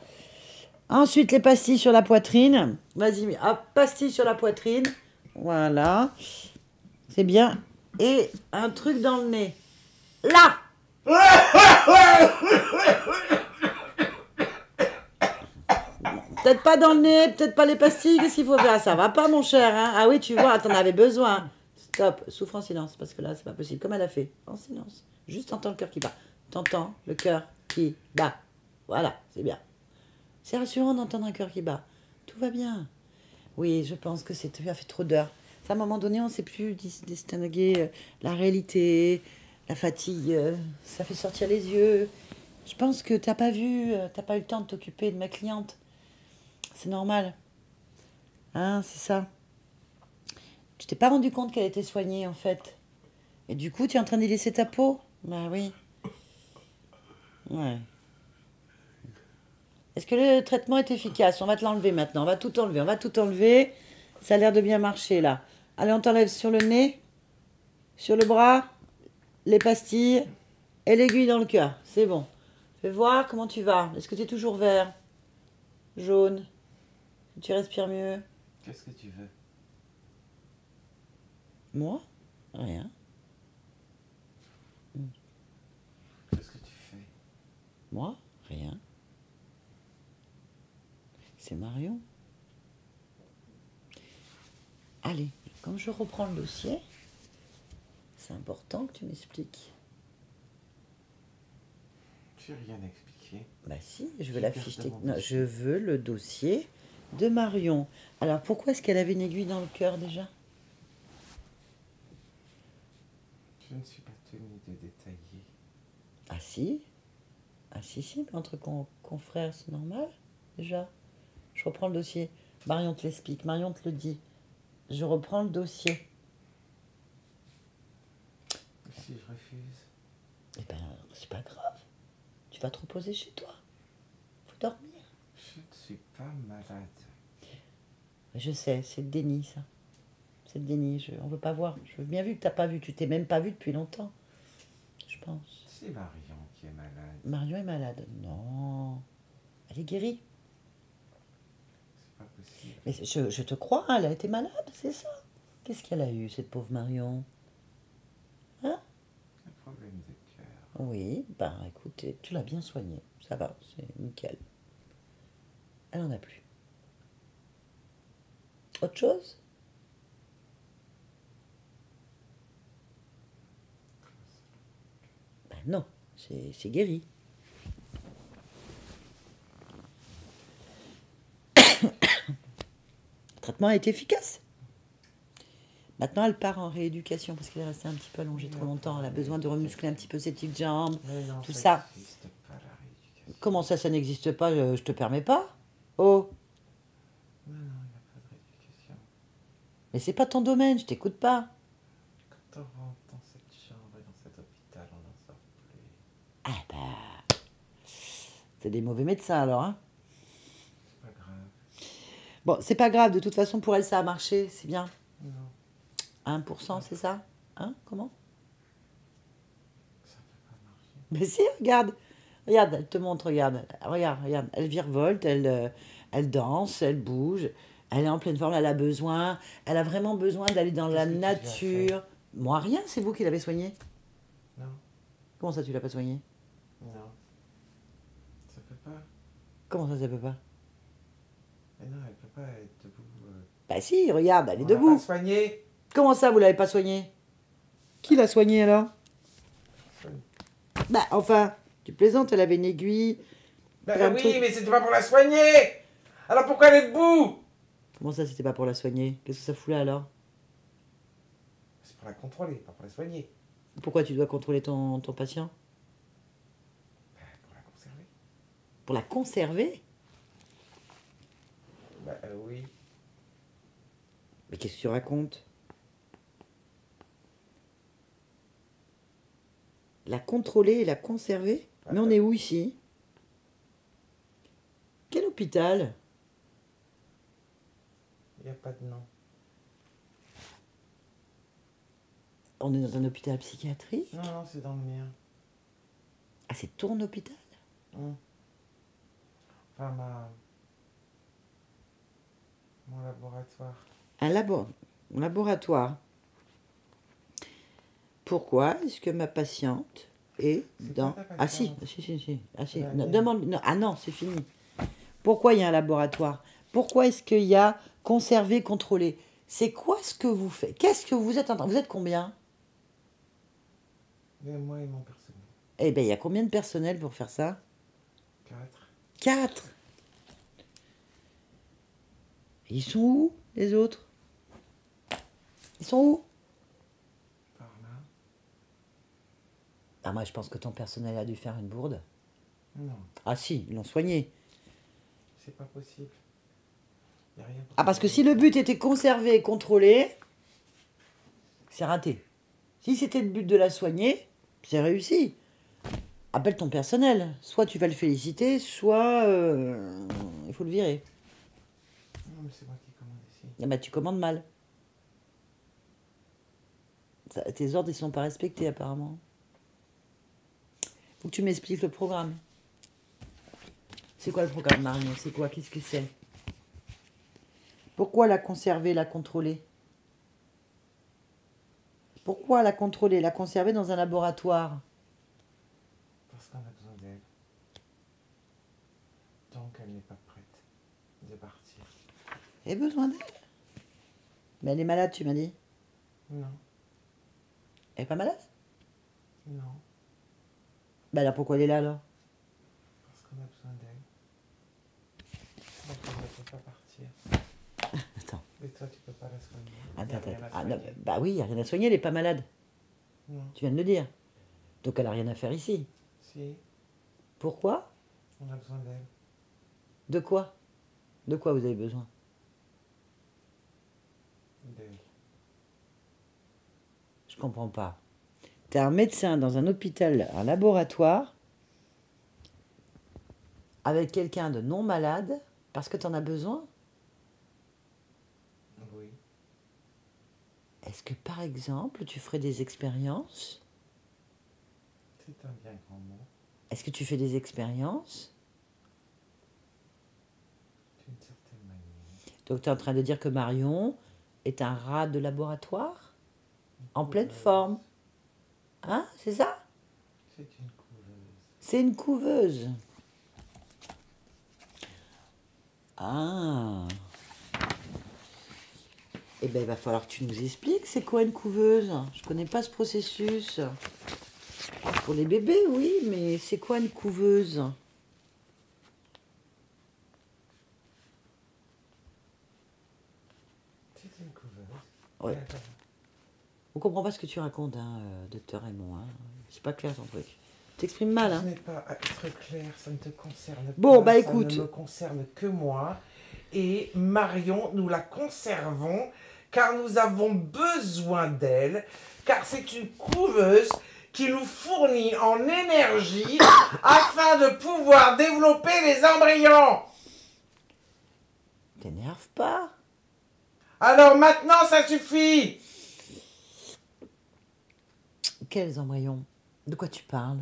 Ensuite, les pastilles sur la poitrine. Vas-y, hop, pastilles sur la poitrine. Voilà. C'est bien. Et un truc dans le nez. Là! Peut-être pas dans le nez, peut-être pas les pastilles. Qu'est-ce qu'il faut faire? Ça va pas, mon cher. Hein? Ah oui, tu vois, t'en avais besoin. Stop, souffre en silence, parce que là, c'est pas possible. Comme elle a fait, en silence. Juste t'entends le cœur qui bat. T'entends le cœur qui bat. Voilà, c'est bien. C'est rassurant d'entendre un cœur qui bat. Tout va bien. Oui, je pense que tu as fait trop d'heures. À un moment donné, on ne sait plus distinguer la réalité, la fatigue. Ça fait sortir les yeux. Je pense que tu n'as pas vu, tu n'as pas eu le temps de t'occuper de ma cliente. C'est normal. Hein, c'est ça. Tu t'es pas rendu compte qu'elle était soignée, en fait. Et du coup, tu es en train d'y laisser ta peau? Bah oui. Ouais. Est-ce que le traitement est efficace? On va te l'enlever maintenant. On va tout enlever. Ça a l'air de bien marcher, là. Allez, on t'enlève sur le nez, sur le bras, les pastilles et l'aiguille dans le cœur. C'est bon. Fais voir comment tu vas. Est-ce que tu es toujours vert? Jaune? Tu respires mieux? Qu'est-ce que tu veux? Moi? Rien. Qu'est-ce que tu fais? Moi? Rien. C'est Marion. Allez, comme je reprends le dossier, c'est important que tu m'expliques. J'ai rien expliqué. Bah si, je veux J'ai la perdu fiche mon technique. Non, dossier. je veux le dossier de Marion. Alors, pourquoi est-ce qu'elle avait une aiguille dans le cœur déjà? Je ne suis pas tenue de détailler. Ah si. Ah si, mais entre confrères, c'est normal, déjà. Je reprends le dossier. Marion te l'explique, Marion te le dit. Je reprends le dossier. Et si je refuse? Eh ben, c'est pas grave. Tu vas te reposer chez toi. Faut dormir. Je ne suis pas malade. Je sais, c'est le déni, ça. C'est le déni. On veut pas voir. Je veux bien vu que t'as pas vu. Tu t'es même pas vu depuis longtemps. Je pense. C'est Marion qui est malade. Marion est malade. Non. Elle est guérie. C'est pas possible. Mais je te crois, elle a été malade, c'est ça. Qu'est-ce qu'elle a eu, cette pauvre Marion? Hein? Un problème de cœur. Oui, ben écoutez, tu l'as bien soignée. Ça va, c'est nickel. Elle en a plus. Autre chose? Ben non, c'est guéri. Le traitement a été efficace. Maintenant, elle part en rééducation parce qu'elle est restée un petit peu allongée trop longtemps. Elle a besoin de remuscler un petit peu ses petites jambes. Mais non, Tout ça ça. n'existe pas, la rééducation. Comment ça n'existe pas? Je te permets pas. Oh, Non, il n'y a pas de rééducation. mais c'est pas ton domaine, je t'écoute pas. Quand on rentre dans cette chambre et dans cet hôpital, on n'en sort plus. Ah bah, c'est des mauvais médecins alors, hein. C'est pas grave. Bon, c'est pas grave, de toute façon, pour elle, ça a marché, c'est bien. Non, 1%, c'est ça? Hein? Comment? ça ne peut pas marcher. Mais si, regarde. Regarde, elle te montre, regarde. Regarde. Elle virevolte, elle danse, elle bouge. Elle est en pleine forme, elle a besoin. Elle a vraiment besoin d'aller dans la Qu'est-ce que tu lui as nature. Moi, rien, c'est vous qui l'avez soignée. Non, Comment ça, tu l'as pas soignée? non. Ça peut pas. Comment ça peut pas? Mais non, elle peut pas être debout. Bah si, regarde, elle est On l'a debout. pas soignée. Comment ça, vous l'avez pas soignée? Qui l'a soignée alors? Personne. Bah enfin, tu plaisantes, elle avait une aiguille. Bah Plein de oui, trucs. mais c'était pas pour la soigner. Alors pourquoi elle est debout? Comment ça, c'était pas pour la soigner? Qu'est-ce que ça fout là alors? C'est pour la contrôler, pas pour la soigner. Pourquoi tu dois contrôler ton patient? Bah, pour la conserver. Pour la conserver? Bah oui. Mais qu'est-ce que tu racontes? La contrôler et la conserver? Mais on est où ici? Quel hôpital? Il n'y a pas de nom. On est dans un hôpital psychiatrique? Non, non, c'est dans le mien. Ah, c'est ton hôpital? Enfin, mon laboratoire. Un laboratoire. Pourquoi est-ce que ma patiente est C'est dans... pas ta Ah si, patiente. si. Ah si, La non, mienne. demande... non, ah non, c'est fini. Pourquoi il y a un laboratoire? Pourquoi est-ce qu'il y a conservé, contrôlé? C'est quoi ce que vous faites? Qu'est-ce que vous êtes en train... Vous êtes combien? Mais moi et mon personnel. Eh bien, il y a combien de personnel pour faire ça? 4. 4. Ils sont où, les autres? Ils sont où? Par là. Ah, moi, je pense que ton personnel a dû faire une bourde. Non, Ah si, ils l'ont soigné. c'est pas possible. Y a rien pour Ah, parce que ça. si le but était conservé et contrôlé, c'est raté. Si c'était le but de la soigner, c'est réussi. Appelle ton personnel. Soit tu vas le féliciter, soit il faut le virer. Non, mais c'est moi qui commande ici. Ah bah, tu commandes mal. Tes ordres, ils sont pas respectés, apparemment. Faut que tu m'expliques le programme. C'est quoi le programme, Marion? C'est quoi? Qu'est-ce que c'est? Pourquoi la conserver, la contrôler? Pourquoi la contrôler, la conserver dans un laboratoire? Parce qu'on a besoin d'elle. Donc elle n'est pas prête de partir. Elle a besoin d'elle. Mais elle est malade, tu m'as dit. Non, Elle est pas malade? non, Bah alors pourquoi elle est là alors? parce qu'on a besoin d'elle. Donc elle ne peut pas partir. Attends. Et toi, tu peux pas la soigner. Attends, Y a rien à Ah, non, soigner. bah oui, il n'y a rien à soigner, elle est pas malade. Non. Tu viens de le dire. Donc elle n'a rien à faire ici. Si, Pourquoi? on a besoin d'elle. De quoi? De quoi vous avez besoin? D'elle. Je comprends pas. T'es un médecin dans un hôpital, un laboratoire, avec quelqu'un de non malade, parce que t'en as besoin? Oui. Est-ce que par exemple, tu ferais des expériences? C'est un bien grand mot. Est-ce que tu fais des expériences? D'une certaine manière. Donc tu es en train de dire que Marion est un rat de laboratoire? En pleine Couveuse. forme. Hein? C'est ça? C'est une couveuse. C'est une couveuse. Ah. Eh bien, il va falloir que tu nous expliques c'est quoi une couveuse. Je connais pas ce processus. Pour les bébés, oui, mais c'est quoi une couveuse? C'est une couveuse. Ouais. On comprend pas ce que tu racontes, hein, docteur Raymond. Hein. C'est pas clair ton truc. T'exprimes mal, hein. Ce n'est pas très clair, ça ne te concerne Bon, pas. bah, Ça écoute. ne me concerne que moi. Et Marion, nous la conservons car nous avons besoin d'elle, car c'est une couveuse qui nous fournit en énergie afin de pouvoir développer les embryons. T'énerve pas. Alors maintenant, ça suffit. Quels embryons? De quoi tu parles?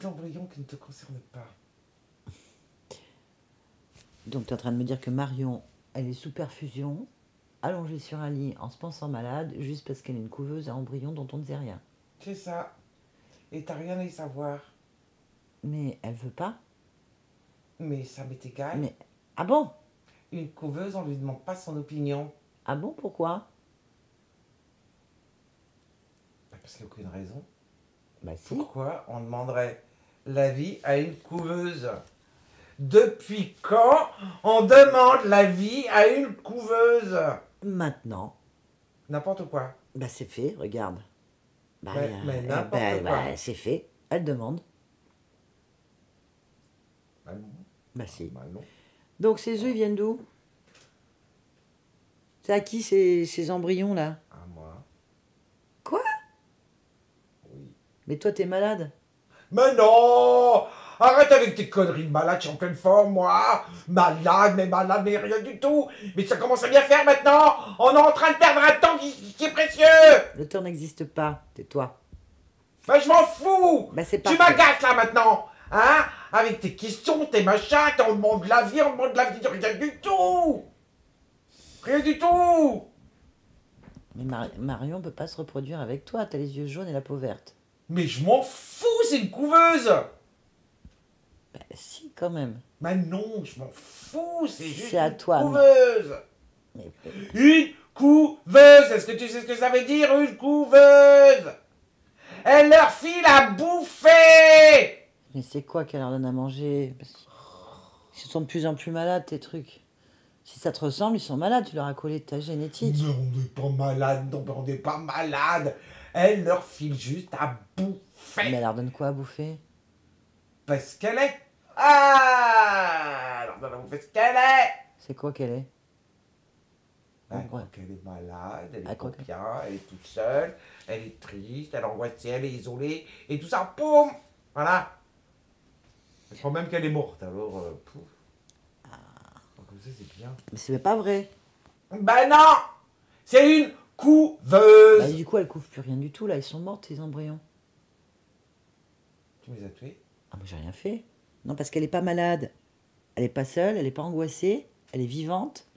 L'embryon qui ne te concerne pas. Donc tu es en train de me dire que Marion, elle est sous perfusion, allongée sur un lit en se pensant malade, juste parce qu'elle est une couveuse à embryon dont on ne sait rien. C'est ça. Et t'as rien à y savoir. Mais elle veut pas. Mais ça m'est égal. Mais ah bon? Une couveuse, on lui demande pas son opinion. Ah bon, pourquoi? Parce qu'il n'y a aucune raison. Bah si. Pourquoi on demanderait l'avis à une couveuse? Depuis quand on demande l'avis à une couveuse? Maintenant, N'importe quoi. bah c'est fait, regarde. Bah, Mais n'importe quoi. c'est fait, elle demande. Bah non. Bah si. Bah non. Donc ces œufs viennent d'où? C'est à qui ces embryons là? À moi. Quoi? Oui. Mais toi t'es malade? Mais non! Arrête avec tes conneries de malade, je suis en pleine forme, moi! Malade, mais rien du tout! Mais ça commence à bien faire maintenant! On est en train de perdre un temps qui est précieux! Le temps n'existe pas, tais-toi. Bah je m'en fous! Bah c'est Tu parfait. m'agaces là maintenant! Hein? Avec tes questions, tes machins, on demande l'avis, rien du tout! Rien du tout! Mais Marion peut pas se reproduire avec toi, t'as les yeux jaunes et la peau verte. Mais je m'en fous, c'est une couveuse! Bah si, quand même. Mais non, je m'en fous, c'est juste à une toi, couveuse! Mais, Une couveuse! Est-ce que tu sais ce que ça veut dire, une couveuse? Elle leur file à bouffer! mais c'est quoi qu'elle leur donne à manger? Ils sont de plus en plus malades, tes trucs. Si ça te ressemble, ils sont malades, tu leur as collé de ta génétique. Non, on n'est pas malade, non, on n'est pas malade. Elle leur file juste à bouffer. Mais elle leur donne quoi à bouffer? Parce qu'elle est... Ah! Elle leur donne à bouffer ce qu'elle est. C'est quoi qu'elle est? Elle croit qu'elle est malade, elle est pas bien, elle est toute seule, elle est triste, elle est angoissée, elle est isolée, et tout ça, poum! Voilà. Elle croit même qu'elle est morte, alors, pouf. Comme ça, c'est bien. Mais c'est pas vrai. Ben non! C'est une Bah, couveuse! du coup, elle couvre plus rien du tout, là. Ils sont morts, ces embryons. Tu les as tués? Ah, moi, j'ai rien fait. Non, parce qu'elle est pas malade. Elle est pas seule, elle est pas angoissée, elle est vivante.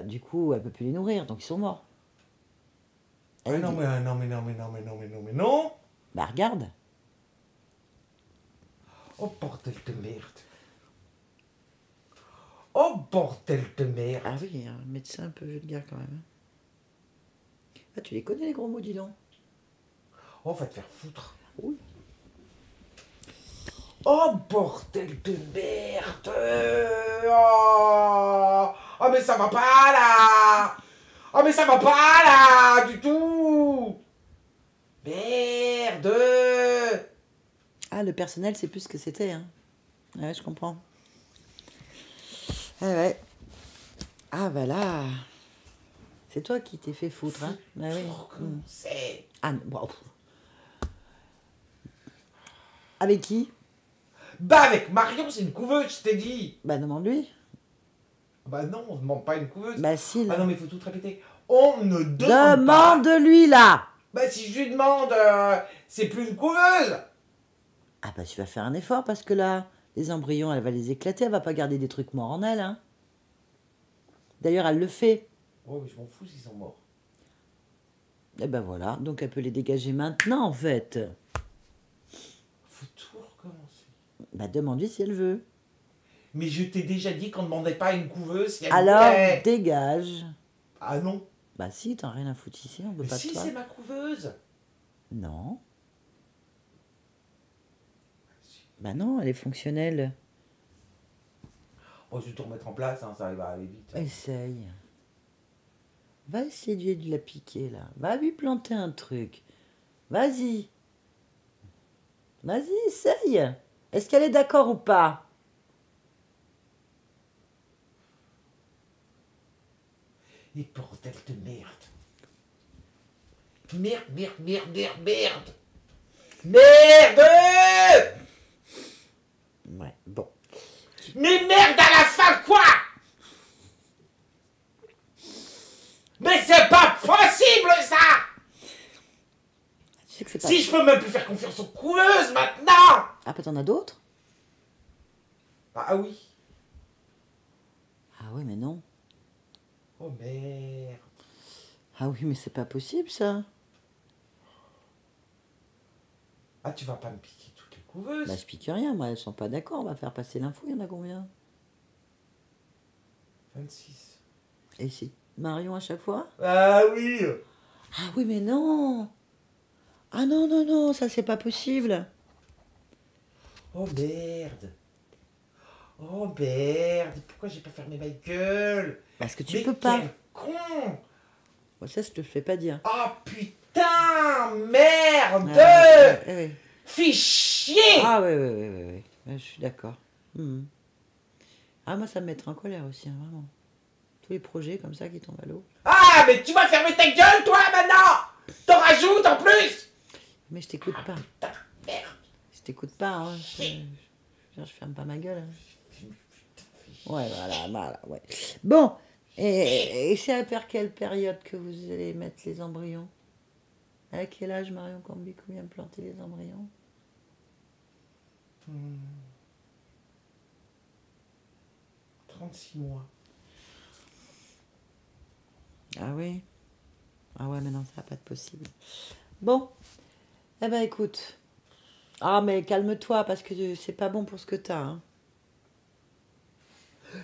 Du coup, elle peut plus les nourrir, donc ils sont morts. Ah non, mais non! Bah, regarde. Oh, bordel de merde! Oh, bordel de merde! Ah oui, un médecin un peu vulgaire quand même. Ah, tu les connais, les gros mots, dis donc. Oh, va te faire foutre! Oui. Oh, bordel de merde! Oh, oh, mais ça va pas, là! Oh mais ça va pas là, du tout. Merde. Ah, le personnel, c'est plus ce que c'était. Hein. Ouais, je comprends. Ah ouais. Ah bah là, c'est toi qui t'es fait foutre. Hein. Ah oui. C'est... Ah, wow. Avec qui? Bah avec Marion, c'est une couveuse, je t'ai dit. Bah demande-lui. Bah non, on ne demande pas une couveuse. Bah si, là. Ah non mais faut tout répéter. On ne demande pas. Demande-lui, là. Bah si je lui demande, c'est plus une couveuse. Ah bah tu vas faire un effort, parce que là, les embryons, elle va les éclater, elle va pas garder des trucs morts en elle. Hein. D'ailleurs, elle le fait. Oh mais je m'en fous s'ils sont morts. Et ben voilà, donc elle peut les dégager maintenant, en fait. Faut tout recommencer. Bah demande-lui si elle veut. Mais je t'ai déjà dit qu'on ne demandait pas une couveuse si elle Alors, voulait. dégage. Ah non. Bah si, t'as rien à foutre ici, on veut Mais pas si de toi. c'est ma couveuse. Non. Bah non, elle est fonctionnelle. Oh je vais tout remettre en place, hein, ça va aller vite. Essaye. Va essayer de la piquer, là. Va lui planter un truc. Vas-y. Vas-y, essaye. Est-ce qu'elle est d'accord ou pas? Et bordel de merde. Merde, merde, merde, merde, merde. Merde. Ouais, bon. Mais merde à la fin quoi. Mais c'est pas possible ça. Tu sais que c'est pas... Si je peux même plus faire confiance aux couleuses maintenant. Ah, bah t'en as d'autres? Ah oui. Ah oui, mais non. Oh merde. Ah oui, mais c'est pas possible, ça. Ah tu vas pas me piquer toutes les couveuses. Bah je pique rien, moi, elles sont pas d'accord. On va faire passer l'info, il y en a combien? 26. Et c'est Marion à chaque fois? Ah oui. Ah oui, mais non. Ah non, non, non, ça c'est pas possible. Oh merde. Oh merde. Pourquoi j'ai pas fermé ma gueule? Parce que tu Mais peux pas. quel con. Moi, ça, je te le fais pas dire. Oh putain. Merde. Ah, ouais. Fichier. Ah ouais, ouais, ouais, ouais, ouais. Ouais, je suis d'accord. Mhm. Ah, moi, ça me mettrait en colère aussi, hein, vraiment. Tous les projets comme ça qui tombent à l'eau. Ah mais tu vas fermer ta gueule toi maintenant. T'en rajoutes en plus. Mais je t'écoute pas. Putain, merde. Je t'écoute pas, hein. Je ferme pas ma gueule. Hein. Ouais, voilà, voilà, ouais. Bon, et c'est vers quelle période que vous allez mettre les embryons? À quel âge Marion Cambico vient planter les embryons? 36 mois. Ah oui? Ah ouais, mais non, ça va pas être possible. Bon, eh ben écoute. Ah, mais calme-toi, parce que c'est pas bon pour ce que t'as, hein.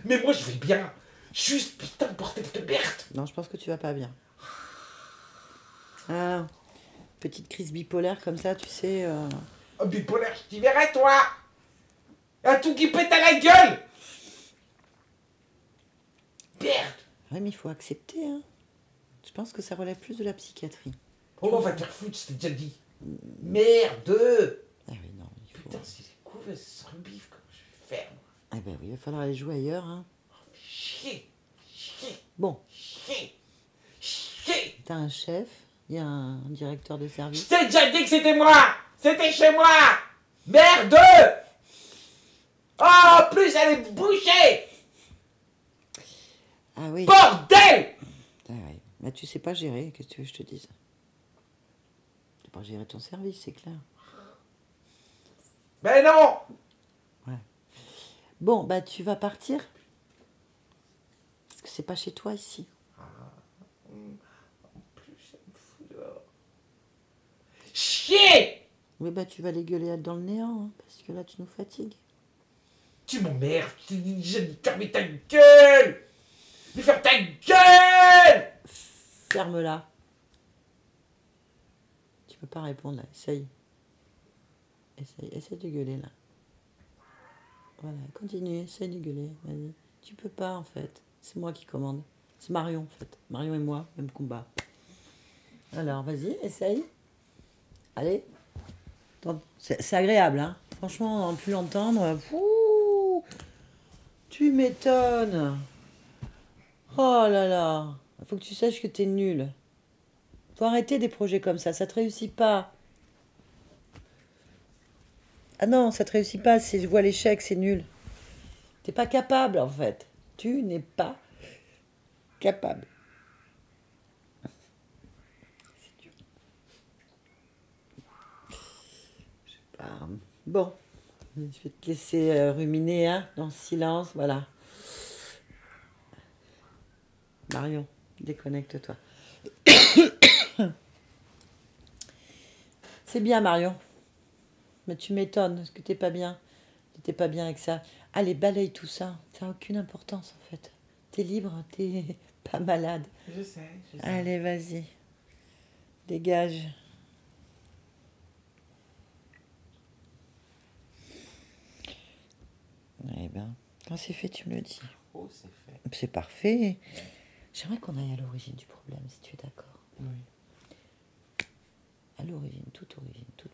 Mais moi je vais bien. Juste putain bordel de merde. Non, je pense que tu vas pas bien. Ah, petite crise bipolaire comme ça, tu sais. Oh bipolaire, je t'y verrai toi. Un tout qui pète à la gueule. Merde. Ouais, mais il faut accepter, hein. Je pense que ça relève plus de la psychiatrie. Oh on va te faire foutre, je t'ai déjà dit. Merde. Ah oui, non, il faut... Putain si les couveuses se rebivent, comment je vais faire moi? Ah ben oui, il va falloir aller jouer ailleurs, hein. Chier. Chier. Bon, Chier. Chier. t'as un chef, il y a un directeur de Je service. t'ai déjà dit que c'était moi. C'était chez moi. Merde. Oh en plus elle est bouchée. Ah oui. Bordel. Ah ouais. Mais tu sais pas gérer, qu'est-ce que tu veux que je te dise? Tu sais pas gérer ton service, c'est clair. Mais non. Bon, bah tu vas partir? Parce que c'est pas chez toi ici. En plus, ça me fout dehors. Chier. Oui, bah tu vas les gueuler dans le néant, hein, parce que là tu nous fatigues. Tu m'emmerdes. Je t'ai déjà dit de fermer ta gueule. Mais ferme ta gueule. Ferme-la. Tu peux pas répondre là, essaye. Essaye de gueuler là. Voilà, continue, essaye de gueuler, vas-y. Tu peux pas en fait, c'est moi qui commande. C'est Marion, en fait. Marion et moi, même combat. Alors, vas-y, essaye. Allez. C'est agréable, hein. Franchement, en plus l'entendre, fou, tu m'étonnes. Oh là là. Il faut que tu saches que t'es nul. Faut arrêter des projets comme ça te réussit pas. Ah non, ça te réussit pas, je vois l'échec, c'est nul. T'es pas capable, en fait. Tu n'es pas capable. C'est dur. Je sais pas. Bon, je vais te laisser ruminer, hein, dans le silence, voilà. Marion, déconnecte-toi. C'est bien, Marion. Mais tu m'étonnes, est-ce que t'es pas bien? T'es pas bien avec ça. Allez, balaye tout ça. Ça n'a aucune importance, en fait. T'es libre, t'es pas malade. Je sais. Allez, vas-y. Dégage. Eh bien, quand c'est fait, tu me le dis. Oh, c'est fait. C'est parfait. J'aimerais qu'on aille à l'origine du problème, si tu es d'accord. Oui. À l'origine, toute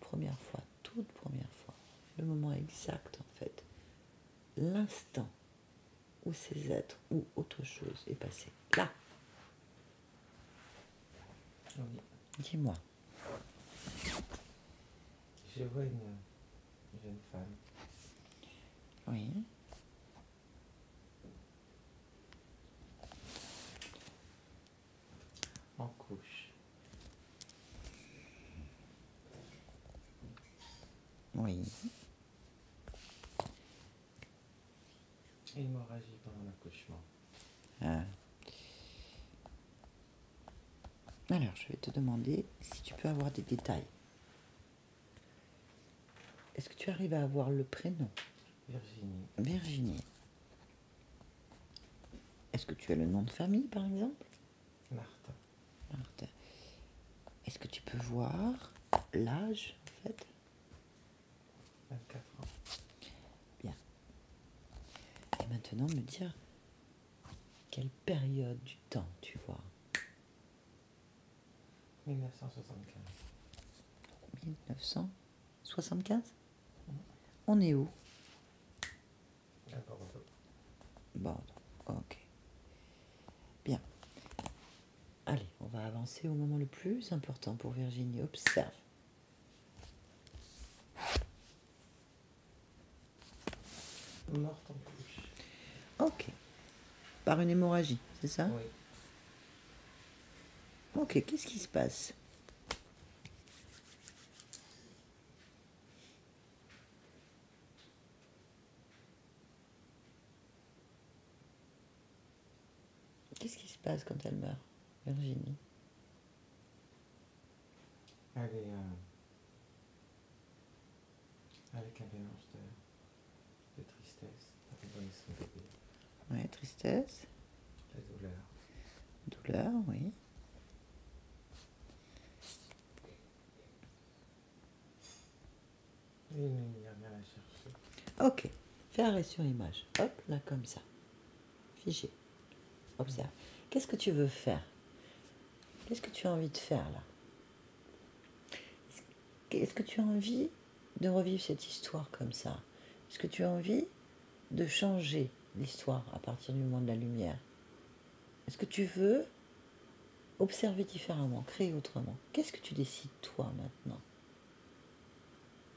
première fois, le moment exact, en fait. L'instant où ces êtres ou autre chose est passé. Là. Oui. Dis-moi. Je vois une jeune femme. Oui. En couche. Oui. Hémorragie pendant l'accouchement. Ah. Alors, je vais te demander si tu peux avoir des détails. Est-ce que tu arrives à avoir le prénom? Virginie. Virginie. Est-ce que tu as le nom de famille, par exemple? Martha. Martha. Est-ce que tu peux voir l'âge, en fait? 24 ans. Bien. Et maintenant, me dire quelle période du temps tu vois? 1975. 1975? On est où? À Bordeaux. Bon, ok. Bien. Allez, on va avancer au moment le plus important pour Virginie. Observe. Morte en couche. Ok. Par une hémorragie, c'est ça? Oui. Ok, qu'est-ce qui se passe? Qu'est-ce qui se passe quand elle meurt, Virginie? Elle est avec un mélange de tristesse, de reconnaissance de bébé, Ouais, tristesse, de douleur. douleur, oui. Et une lumière vient la chercher. Ok. Fais arrêt sur l'image. Hop, là, comme ça. Figé. Observe. Qu'est-ce que tu veux faire? Qu'est-ce que tu as envie de faire, là? Est-ce que tu as envie de revivre cette histoire comme ça? Est-ce que tu as envie de changer l'histoire à partir du moment de la lumière? Est-ce que tu veux observer différemment, créer autrement? Qu'est-ce que tu décides, toi, maintenant?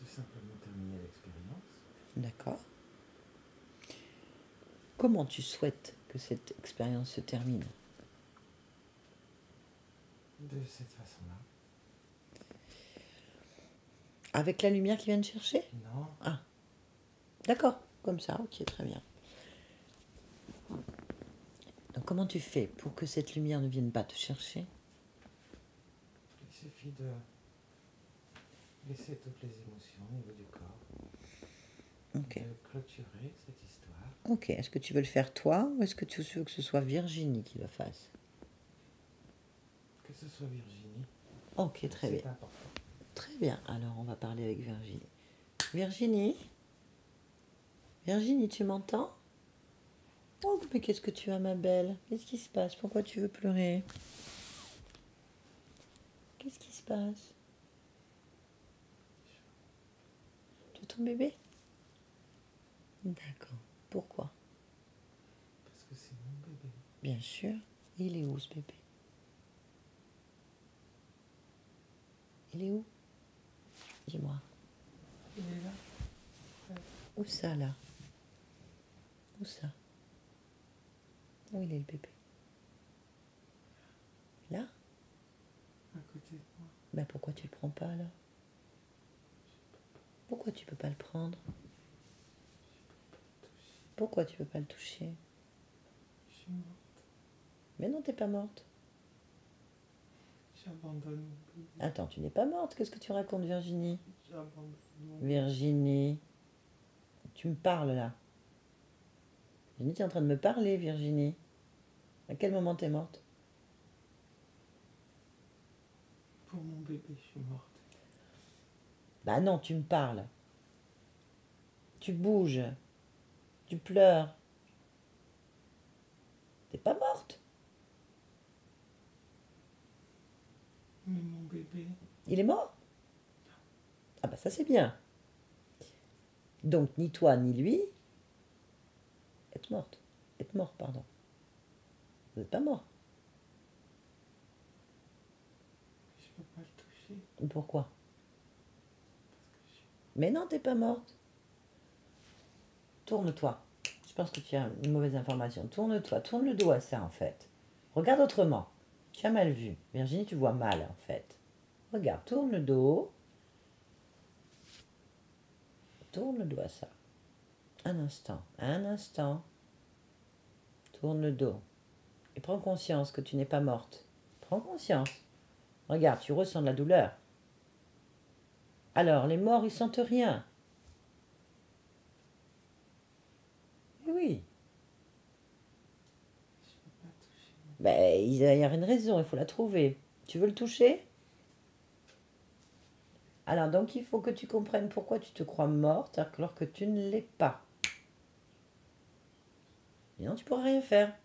De simplement terminer l'expérience. D'accord. Comment tu souhaites que cette expérience se termine? De cette façon-là. Avec la lumière qui vient de chercher? Non. Ah, d'accord, comme ça, ok, très bien. Donc comment tu fais pour que cette lumière ne vienne pas te chercher? Il suffit de laisser toutes les émotions au niveau du corps. Ok. De clôturer cette histoire. Ok, est-ce que tu veux le faire toi ou est-ce que tu veux que ce soit Virginie qui le fasse? Que ce soit Virginie. Ok, très bien. C'est important. Très bien, alors on va parler avec Virginie. Virginie, tu m'entends? Oh, mais qu'est-ce que tu as, ma belle? Qu'est-ce qui se passe? Pourquoi tu veux pleurer? Qu'est-ce qui se passe? Tu veux ton bébé? D'accord. Pourquoi? Parce que c'est mon bébé. Bien sûr. Il est où, ce bébé? Il est où? Dis-moi. Il est là. Où ça, là? Où ça? Où il est, le bébé? Là? À côté de moi. Ben pourquoi tu le prends pas, alors? Pourquoi tu peux pas le prendre? Pourquoi tu peux pas le toucher? Je suis morte. Mais non, t'es pas morte. J'abandonne mon bébé. Attends, tu n'es pas morte. Qu'est-ce que tu racontes, Virginie? J'abandonne mon bébé. Virginie, tu me parles, là. Virginie, tu es en train de me parler, Virginie. À quel moment t'es morte? Pour mon bébé, je suis morte. Bah non, tu me parles. Tu bouges. Tu pleures. T'es pas morte. Mais mon bébé, Il est mort? Ah bah ça c'est bien. Donc ni toi ni lui êtes morte. Êtes mort, pardon. Vous n'êtes pas mort. je peux pas le toucher. Pourquoi? Parce que je suis... Mais non, t'es pas morte. Tourne-toi. Je pense que tu as une mauvaise information. Tourne-toi. Tourne le dos à ça, en fait. Regarde autrement. Tu as mal vu. Virginie, tu vois mal, en fait. Regarde, tourne le dos. Tourne le dos à ça. Un instant. Un instant. Tourne le dos. Et prends conscience que tu n'es pas morte. Prends conscience. Regarde, tu ressens de la douleur. Alors, les morts, ils sentent rien. Oui. Je peux pas toucher. Ben, il y a une raison, il faut la trouver. Tu veux le toucher? Alors, donc, il faut que tu comprennes pourquoi tu te crois morte alors que tu ne l'es pas. Sinon, tu ne pourras rien faire.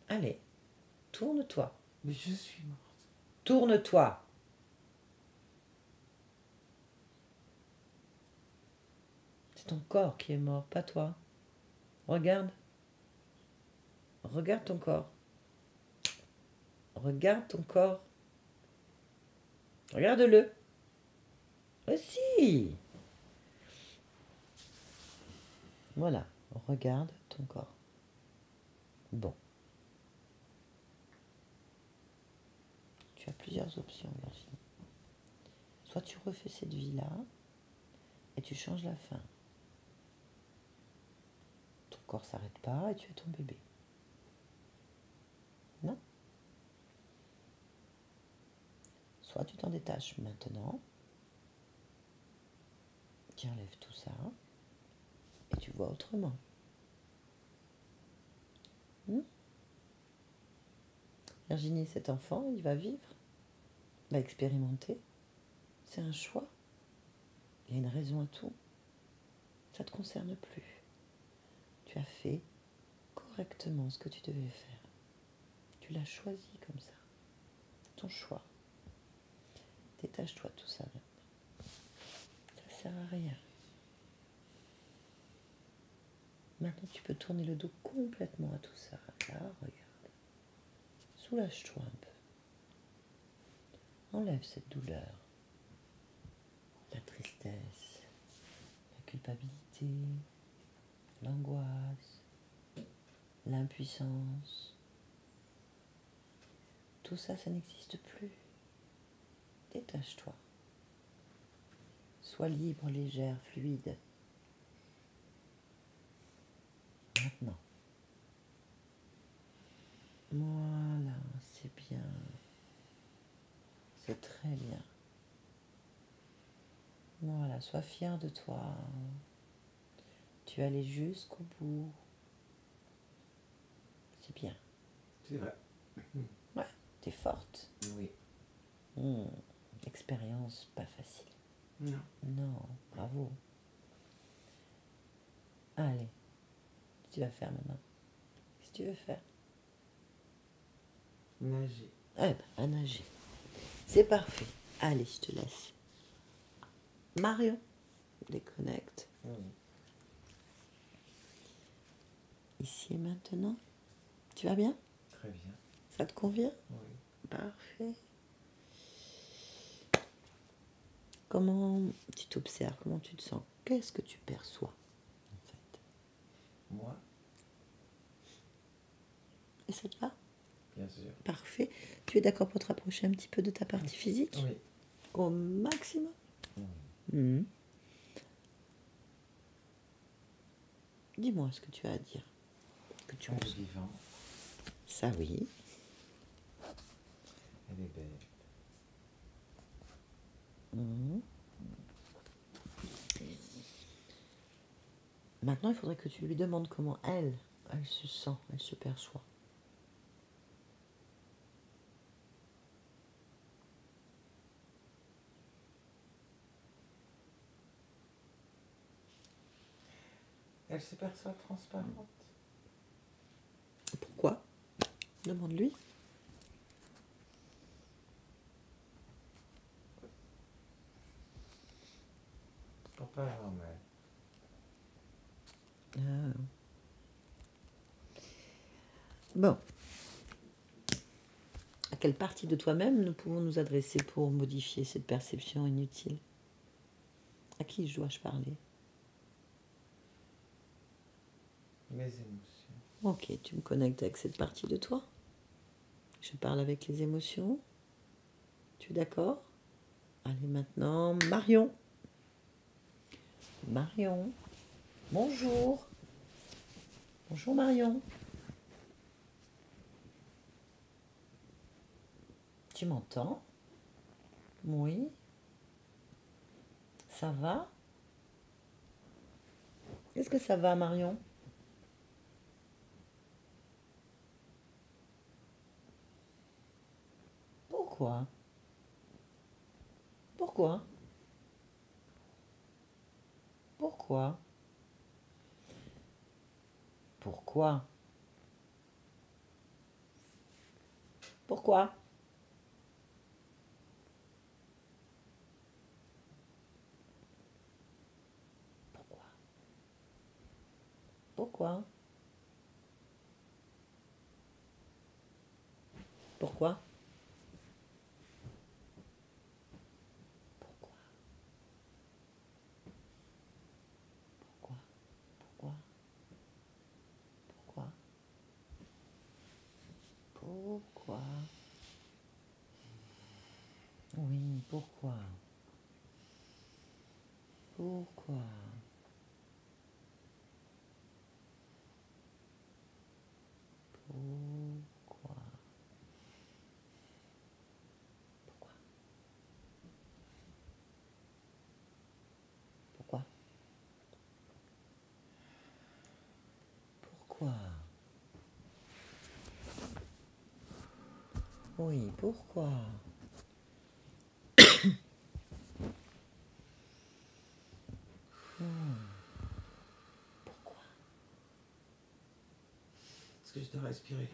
Allez, tourne-toi. Mais je suis morte. Tourne-toi. C'est ton corps qui est mort, pas toi. Regarde. Regarde ton corps. Regarde ton corps. Regarde-le. Aussi. Voilà. Regarde ton corps. Bon. Tu as plusieurs options, Virginie. Soit tu refais cette vie-là et tu changes la fin. Ton corps s'arrête pas et tu es ton bébé. Non. Soit tu t'en détaches maintenant, tu enlèves tout ça et tu vois autrement. Virginie, cet enfant, il va vivre, il va expérimenter. C'est un choix. Il y a une raison à tout. Ça ne te concerne plus. Tu as fait correctement ce que tu devais faire. Tu l'as choisi comme ça. Ton choix. Détache-toi de tout ça maintenant. Ça ne sert à rien. Maintenant, tu peux tourner le dos complètement à tout ça. Là, regarde. Soulage-toi un peu. Enlève cette douleur. La tristesse, la culpabilité, l'angoisse, l'impuissance. Tout ça, ça n'existe plus. Détache-toi. Sois libre, légère, fluide. Maintenant. Voilà, c'est bien. C'est très bien. Voilà, sois fier de toi. Tu es allé jusqu'au bout. C'est bien. C'est vrai. Ouais, t'es forte. Oui. Expérience pas facile. Non. Non, bravo. Allez, tu vas faire maintenant. tu veux faire? Nager. Eh ben, à nager. C'est parfait. Allez, je te laisse. Marion, déconnecte. Oui. Ici et maintenant. Tu vas bien? Très bien. Ça te convient? Oui. Parfait. Comment tu t'observes? Comment tu te sens? Qu'est-ce que tu perçois, en fait? Moi, Et ça te va? bien sûr. Parfait. Tu es d'accord pour te rapprocher un petit peu de ta partie physique? Oui. Au maximum? Oui. Mhm. Dis-moi ce que tu as à dire. Que tu Elle est ressens. vivante. Ça, oui. Elle est belle. Mhm. Maintenant, il faudrait que tu lui demandes comment elle se sent, elle se perçoit. Elle se perçoit transparente. Pourquoi? Demande-lui. Pour pas avoir mal. Ah. Bon. À quelle partie de toi-même nous pouvons nous adresser pour modifier cette perception inutile? À qui dois-je parler? Mes émotions. Ok, tu me connectes avec cette partie de toi. Je parle avec les émotions. Tu es d'accord? Allez maintenant, Marion. Marion. Bonjour. Bonjour Marion. Tu m'entends? Oui. Ça va? Est-ce que ça va, Marion? Pourquoi? Pourquoi? Pourquoi? Pourquoi? Pourquoi? Pourquoi? Pourquoi? Pourquoi? Pourquoi? Pourquoi? Pourquoi? Pourquoi? Pourquoi? Oui, pourquoi? Pourquoi? Pourquoi? Pourquoi? Pourquoi? Pourquoi? Oui, pourquoi? Pourquoi? Est-ce que je dois respirer?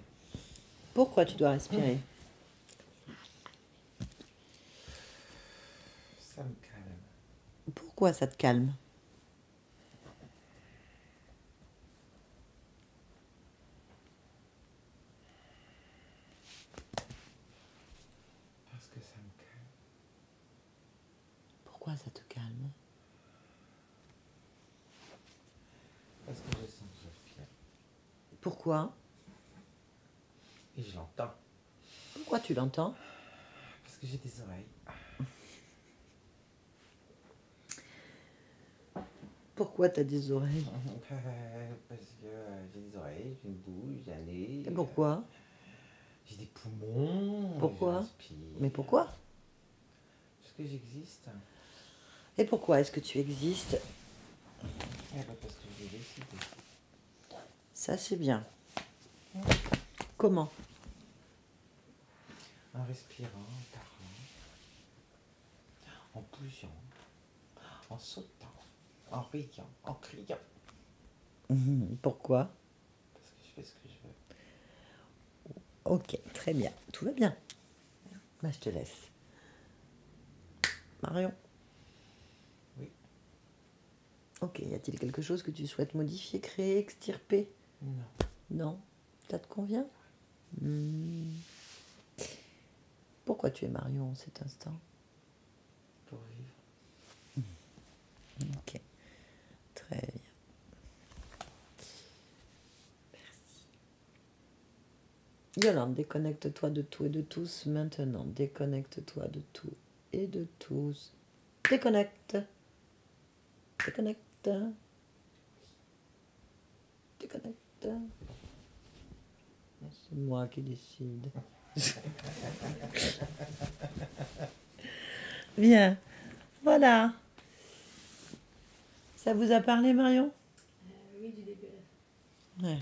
Pourquoi tu dois respirer? Ça me calme. Pourquoi ça te calme? Parce que ça me calme. Pourquoi ça te calme? Parce que je sens que je respire. Pourquoi? Et je l'entends. Pourquoi tu l'entends? Parce que j'ai des oreilles. Pourquoi tu as des oreilles? Parce que j'ai des oreilles, j'ai une bouche, j'ai un nez. Et pourquoi? J'ai des poumons. Pourquoi? Je respire. Mais pourquoi? Parce que j'existe. Et pourquoi est-ce que tu existes? Eh ben parce que je l'ai décidé. Ça, c'est bien. Comment? En respirant, en parlant, en bougeant, en sautant, en riant, en criant. Pourquoi? Parce que je fais ce que je veux. Ok, très bien. Tout va bien. Bah, je te laisse. Marion. Oui. Ok, y a-t-il quelque chose que tu souhaites modifier, créer, extirper? Non. Non. Ça te convient? Pourquoi tu es Marion en cet instant? Pour vivre. Ok, très bien. Yolande, déconnecte-toi de tout et de tous maintenant. Déconnecte-toi de tout et de tous. Déconnecte. Déconnecte. Déconnecte. C'est moi qui décide. Bien. Voilà. Ça vous a parlé, Marion? Oui, du début à la fin. Ouais.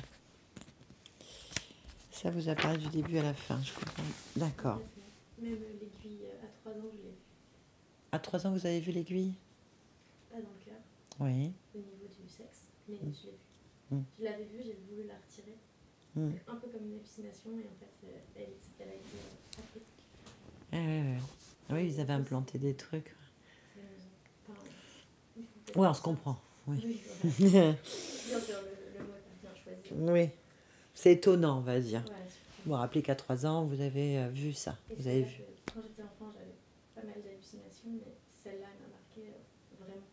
Ça vous a parlé du début à la fin, je comprends. D'accord. Même l'aiguille à 3 ans, je l'ai vue. À 3 ans, vous avez vu l'aiguille? Pas dans le cœur, Oui. au niveau du sexe, mais je l'ai vue. Mm. Je l'avais vue, j'ai voulu la retirer. Mm. Un peu comme une hallucination, et en fait, elle a été happée. Ouais. Oui, vous avez implanté des trucs. C'est amusant. Enfin, il faut peut-être Ouais, on faire se ça. comprend. Oui. Oui, voilà. Bien sûr, le mot est bien choisi. Oui. C'est étonnant, on va dire. Ouais, surtout. Vous vous rappelez qu'à 3 ans, vous avez vu ça. Et Vous c'est avez vrai vu. que quand j'étais enfant, j'avais pas mal d'hallucinations, mais celle-là, elle m'a marqué vraiment.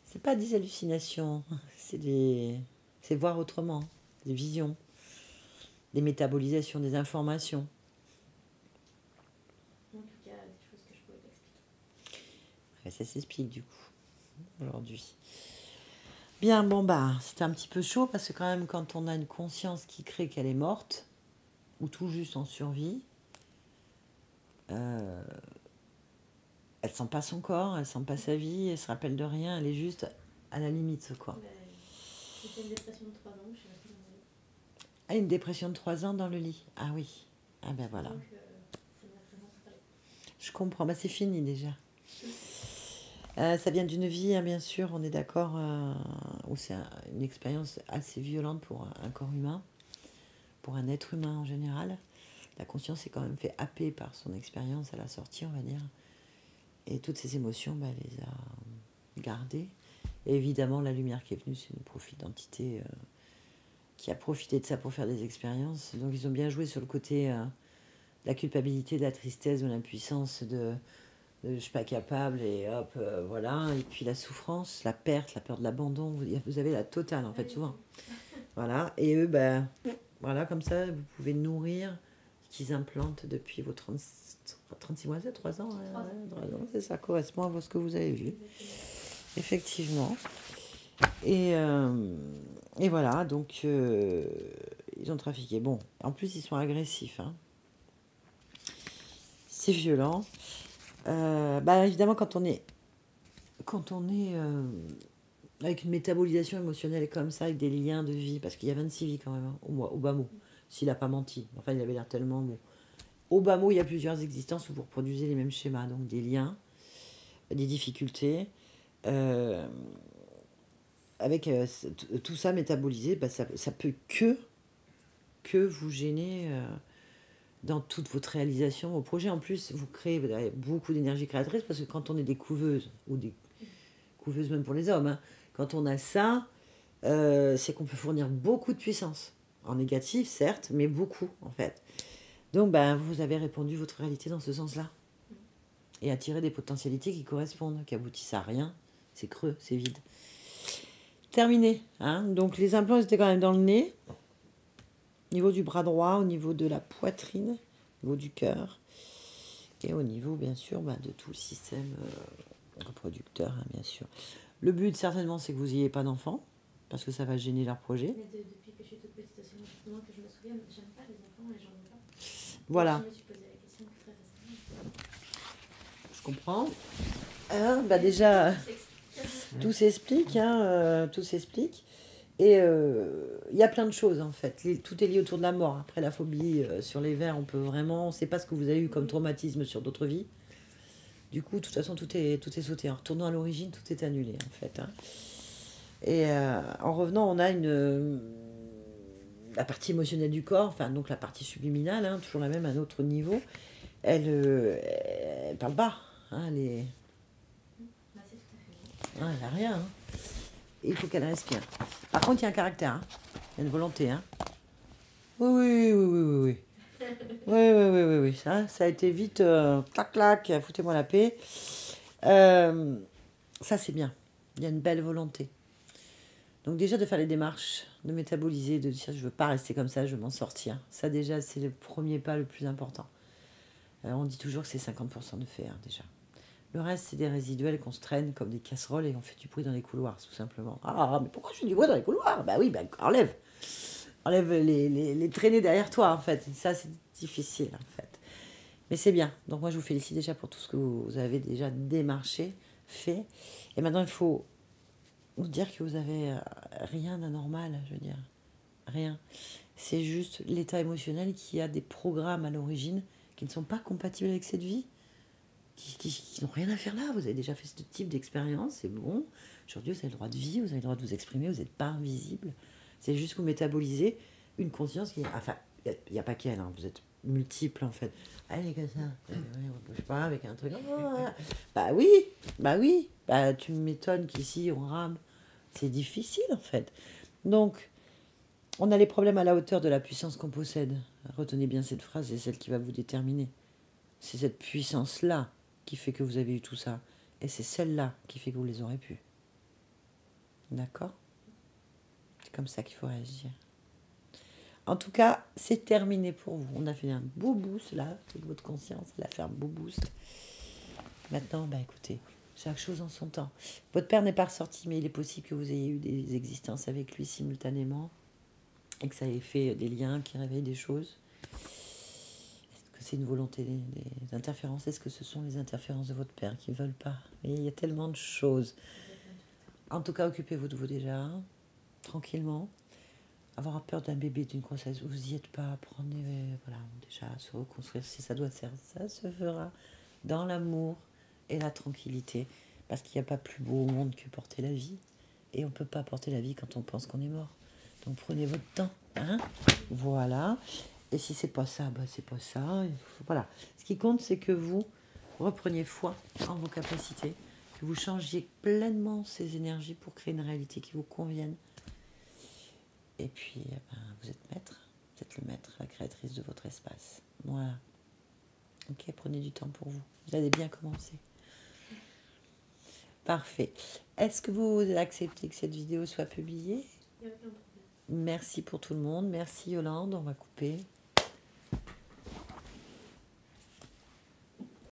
C'est pas des hallucinations, c'est voir autrement, des visions, des métabolisations, des informations. En tout cas, des choses que je pouvais t'expliquer. Ouais, ça s'explique du coup, aujourd'hui. Bien, bon bah, c'était un petit peu chaud parce que quand même, quand on a une conscience qui crée qu'elle est morte, ou tout juste en survie, elle sent pas son corps, elle sent pas sa vie, elle se rappelle de rien, elle est juste à la limite, quoi. C'était une dépression de 3 ans, je suis restée dans mon lit. Ah, une dépression de 3 ans dans le lit. Ah oui. Ah ben voilà. Donc, ça m'a vraiment séparée. Je comprends. Bah, c'est fini déjà. Ça vient d'une vie, hein, bien sûr, on est d'accord, où c'est une expérience assez violente pour un corps humain, pour un être humain en général. La conscience est quand même fait happer par son expérience à la sortie, on va dire. Et toutes ces émotions, bah, elle les a gardées. Et évidemment, la lumière qui est venue, c'est une profil d'entité qui a profité de ça pour faire des expériences. Donc ils ont bien joué sur le côté de la culpabilité, de la tristesse, de l'impuissance, de je suis pas capable, et hop, voilà. Et puis la souffrance, la perte, la peur de l'abandon, vous avez la totale en fait, souvent. Voilà, et eux, ben, voilà, comme ça, vous pouvez nourrir ce qu'ils implantent depuis vos 36 mois, c'est 3 ans, ouais, 3 ans, c'est ça, correspond à ce que vous avez vu. Effectivement. Et voilà, donc ils ont trafiqué. Bon, en plus, ils sont agressifs. Hein. C'est violent. Bah, évidemment, quand on est avec une métabolisation émotionnelle comme ça, avec des liens de vie, parce qu'il y a 26 vies quand même, hein, au bas mot, s'il n'a pas menti. Enfin, il avait l'air tellement bon. Au bas mot, il y a plusieurs existences où vous reproduisez les mêmes schémas, donc des liens, des difficultés. Avec tout ça métabolisé, bah, ça peut que vous gêner dans toute votre réalisation, vos projets. En plus, vous avez beaucoup d'énergie créatrice, parce que quand on est des couveuses, ou des couveuses même pour les hommes, hein, quand on a ça, c'est qu'on peut fournir beaucoup de puissance. En négatif, certes, mais beaucoup, en fait. Donc, ben, vous avez répandu votre réalité dans ce sens-là. Et attiré des potentialités qui correspondent, qui aboutissent à rien. C'est creux, c'est vide. Terminé. Hein. Donc, les implants étaient quand même dans le nez, au niveau du bras droit, au niveau de la poitrine, au niveau du cœur, et au niveau, bien sûr, ben, de tout le système reproducteur, hein, bien sûr. Le but, certainement, c'est que vous n'ayez pas d'enfants, parce que ça va gêner leur projet. Mais depuis que je suis toute petite, aussi longtemps que je me souviens, j'aime pas les enfants et j'en veux pas. Voilà. Je me suis posé la question très récemment. Je comprends. Bah déjà, tout s'explique. Hein, tout s'explique. Et il y a plein de choses, en fait. Tout est lié autour de la mort. Après, la phobie sur les vers, on peut vraiment... On ne sait pas ce que vous avez eu comme traumatisme sur d'autres vies. Du coup, de toute façon, tout est sauté. En retournant à l'origine, tout est annulé, en fait. Hein. Et en revenant, on a la partie émotionnelle du corps, enfin donc la partie subliminale, hein, toujours la même à un autre niveau, elle parle pas. Hein, Bah, c'est tout à fait bon. elle n'a rien. Hein. Il faut qu'elle respire. Par contre, il y a un caractère, hein. Il y a une volonté. Hein. Oui, oui, oui, oui, oui, oui. Oui. Ça a été vite, clac, clac, foutez-moi la paix. Ça, c'est bien. Il y a une belle volonté. Donc déjà, de faire les démarches, de métaboliser, de dire, je veux pas rester comme ça, je veux m'en sortir. Ça, déjà, c'est le premier pas le plus important. On dit toujours que c'est 50% de faire, déjà. Le reste, c'est des résiduels qu'on se traîne comme des casseroles et on fait du bruit dans les couloirs, tout simplement. Ah, mais pourquoi je fais du bruit dans les couloirs? Bah oui, enlève. Enlève les traînées derrière toi, en fait. Ça, c'est difficile, en fait. Mais c'est bien. Donc moi, je vous félicite déjà pour tout ce que vous avez déjà démarché, fait. Et maintenant, il faut vous dire que vous avez rien d'anormal, je veux dire. Rien. C'est juste l'état émotionnel qui a des programmes à l'origine qui ne sont pas compatibles avec cette vie, qui n'ont rien à faire là. Vous avez déjà fait ce type d'expérience, c'est bon. Aujourd'hui, vous avez le droit de vivre, vous avez le droit de vous exprimer, vous n'êtes pas invisible. C'est juste que vous métabolisez une conscience qui est... Enfin, il n'y a pas qu'elle, hein, vous êtes multiples en fait. Allez, comme ça, on ne bouge pas avec un truc. Bah oui, bah tu m'étonnes qu'ici on rame. C'est difficile en fait. Donc, on a les problèmes à la hauteur de la puissance qu'on possède. Retenez bien cette phrase, c'est celle qui va vous déterminer. C'est cette puissance-là qui fait que vous avez eu tout ça. Et c'est celle-là qui fait que vous les aurez pu. D'accord? C'est comme ça qu'il faut réagir. En tout cas, c'est terminé pour vous. On a fait un beau boost là, toute votre conscience, elle a fait un beau boost. Maintenant, bah écoutez, chaque chose en son temps. Votre père n'est pas ressorti, mais il est possible que vous ayez eu des existences avec lui simultanément et que ça ait fait des liens qui réveillent des choses. Est-ce que c'est une volonté des interférences? Est-ce que ce sont les interférences de votre père qui ne veulent pas? Et il y a tellement de choses. En tout cas, occupez-vous de vous déjà, tranquillement. Avoir peur d'un bébé, d'une grossesse, vous n'y êtes pas. Prenez, voilà, déjà, se reconstruire. Si ça doit se faire, ça se fera dans l'amour et la tranquillité. Parce qu'il n'y a pas plus beau au monde que porter la vie. Et on ne peut pas porter la vie quand on pense qu'on est mort. Donc prenez votre temps. Hein, voilà. Et si c'est pas ça, bah c'est pas ça. Voilà. Ce qui compte, c'est que vous repreniez foi en vos capacités. Que vous changiez pleinement ces énergies pour créer une réalité qui vous convienne. Et puis, vous êtes maître. Vous êtes le maître, la créatrice de votre espace. Voilà. Ok, prenez du temps pour vous. Vous allez bien commencer. Parfait. Est-ce que vous acceptez que cette vidéo soit publiée? Il n'y a aucun problème. Merci pour tout le monde. Merci Yolande. On va couper.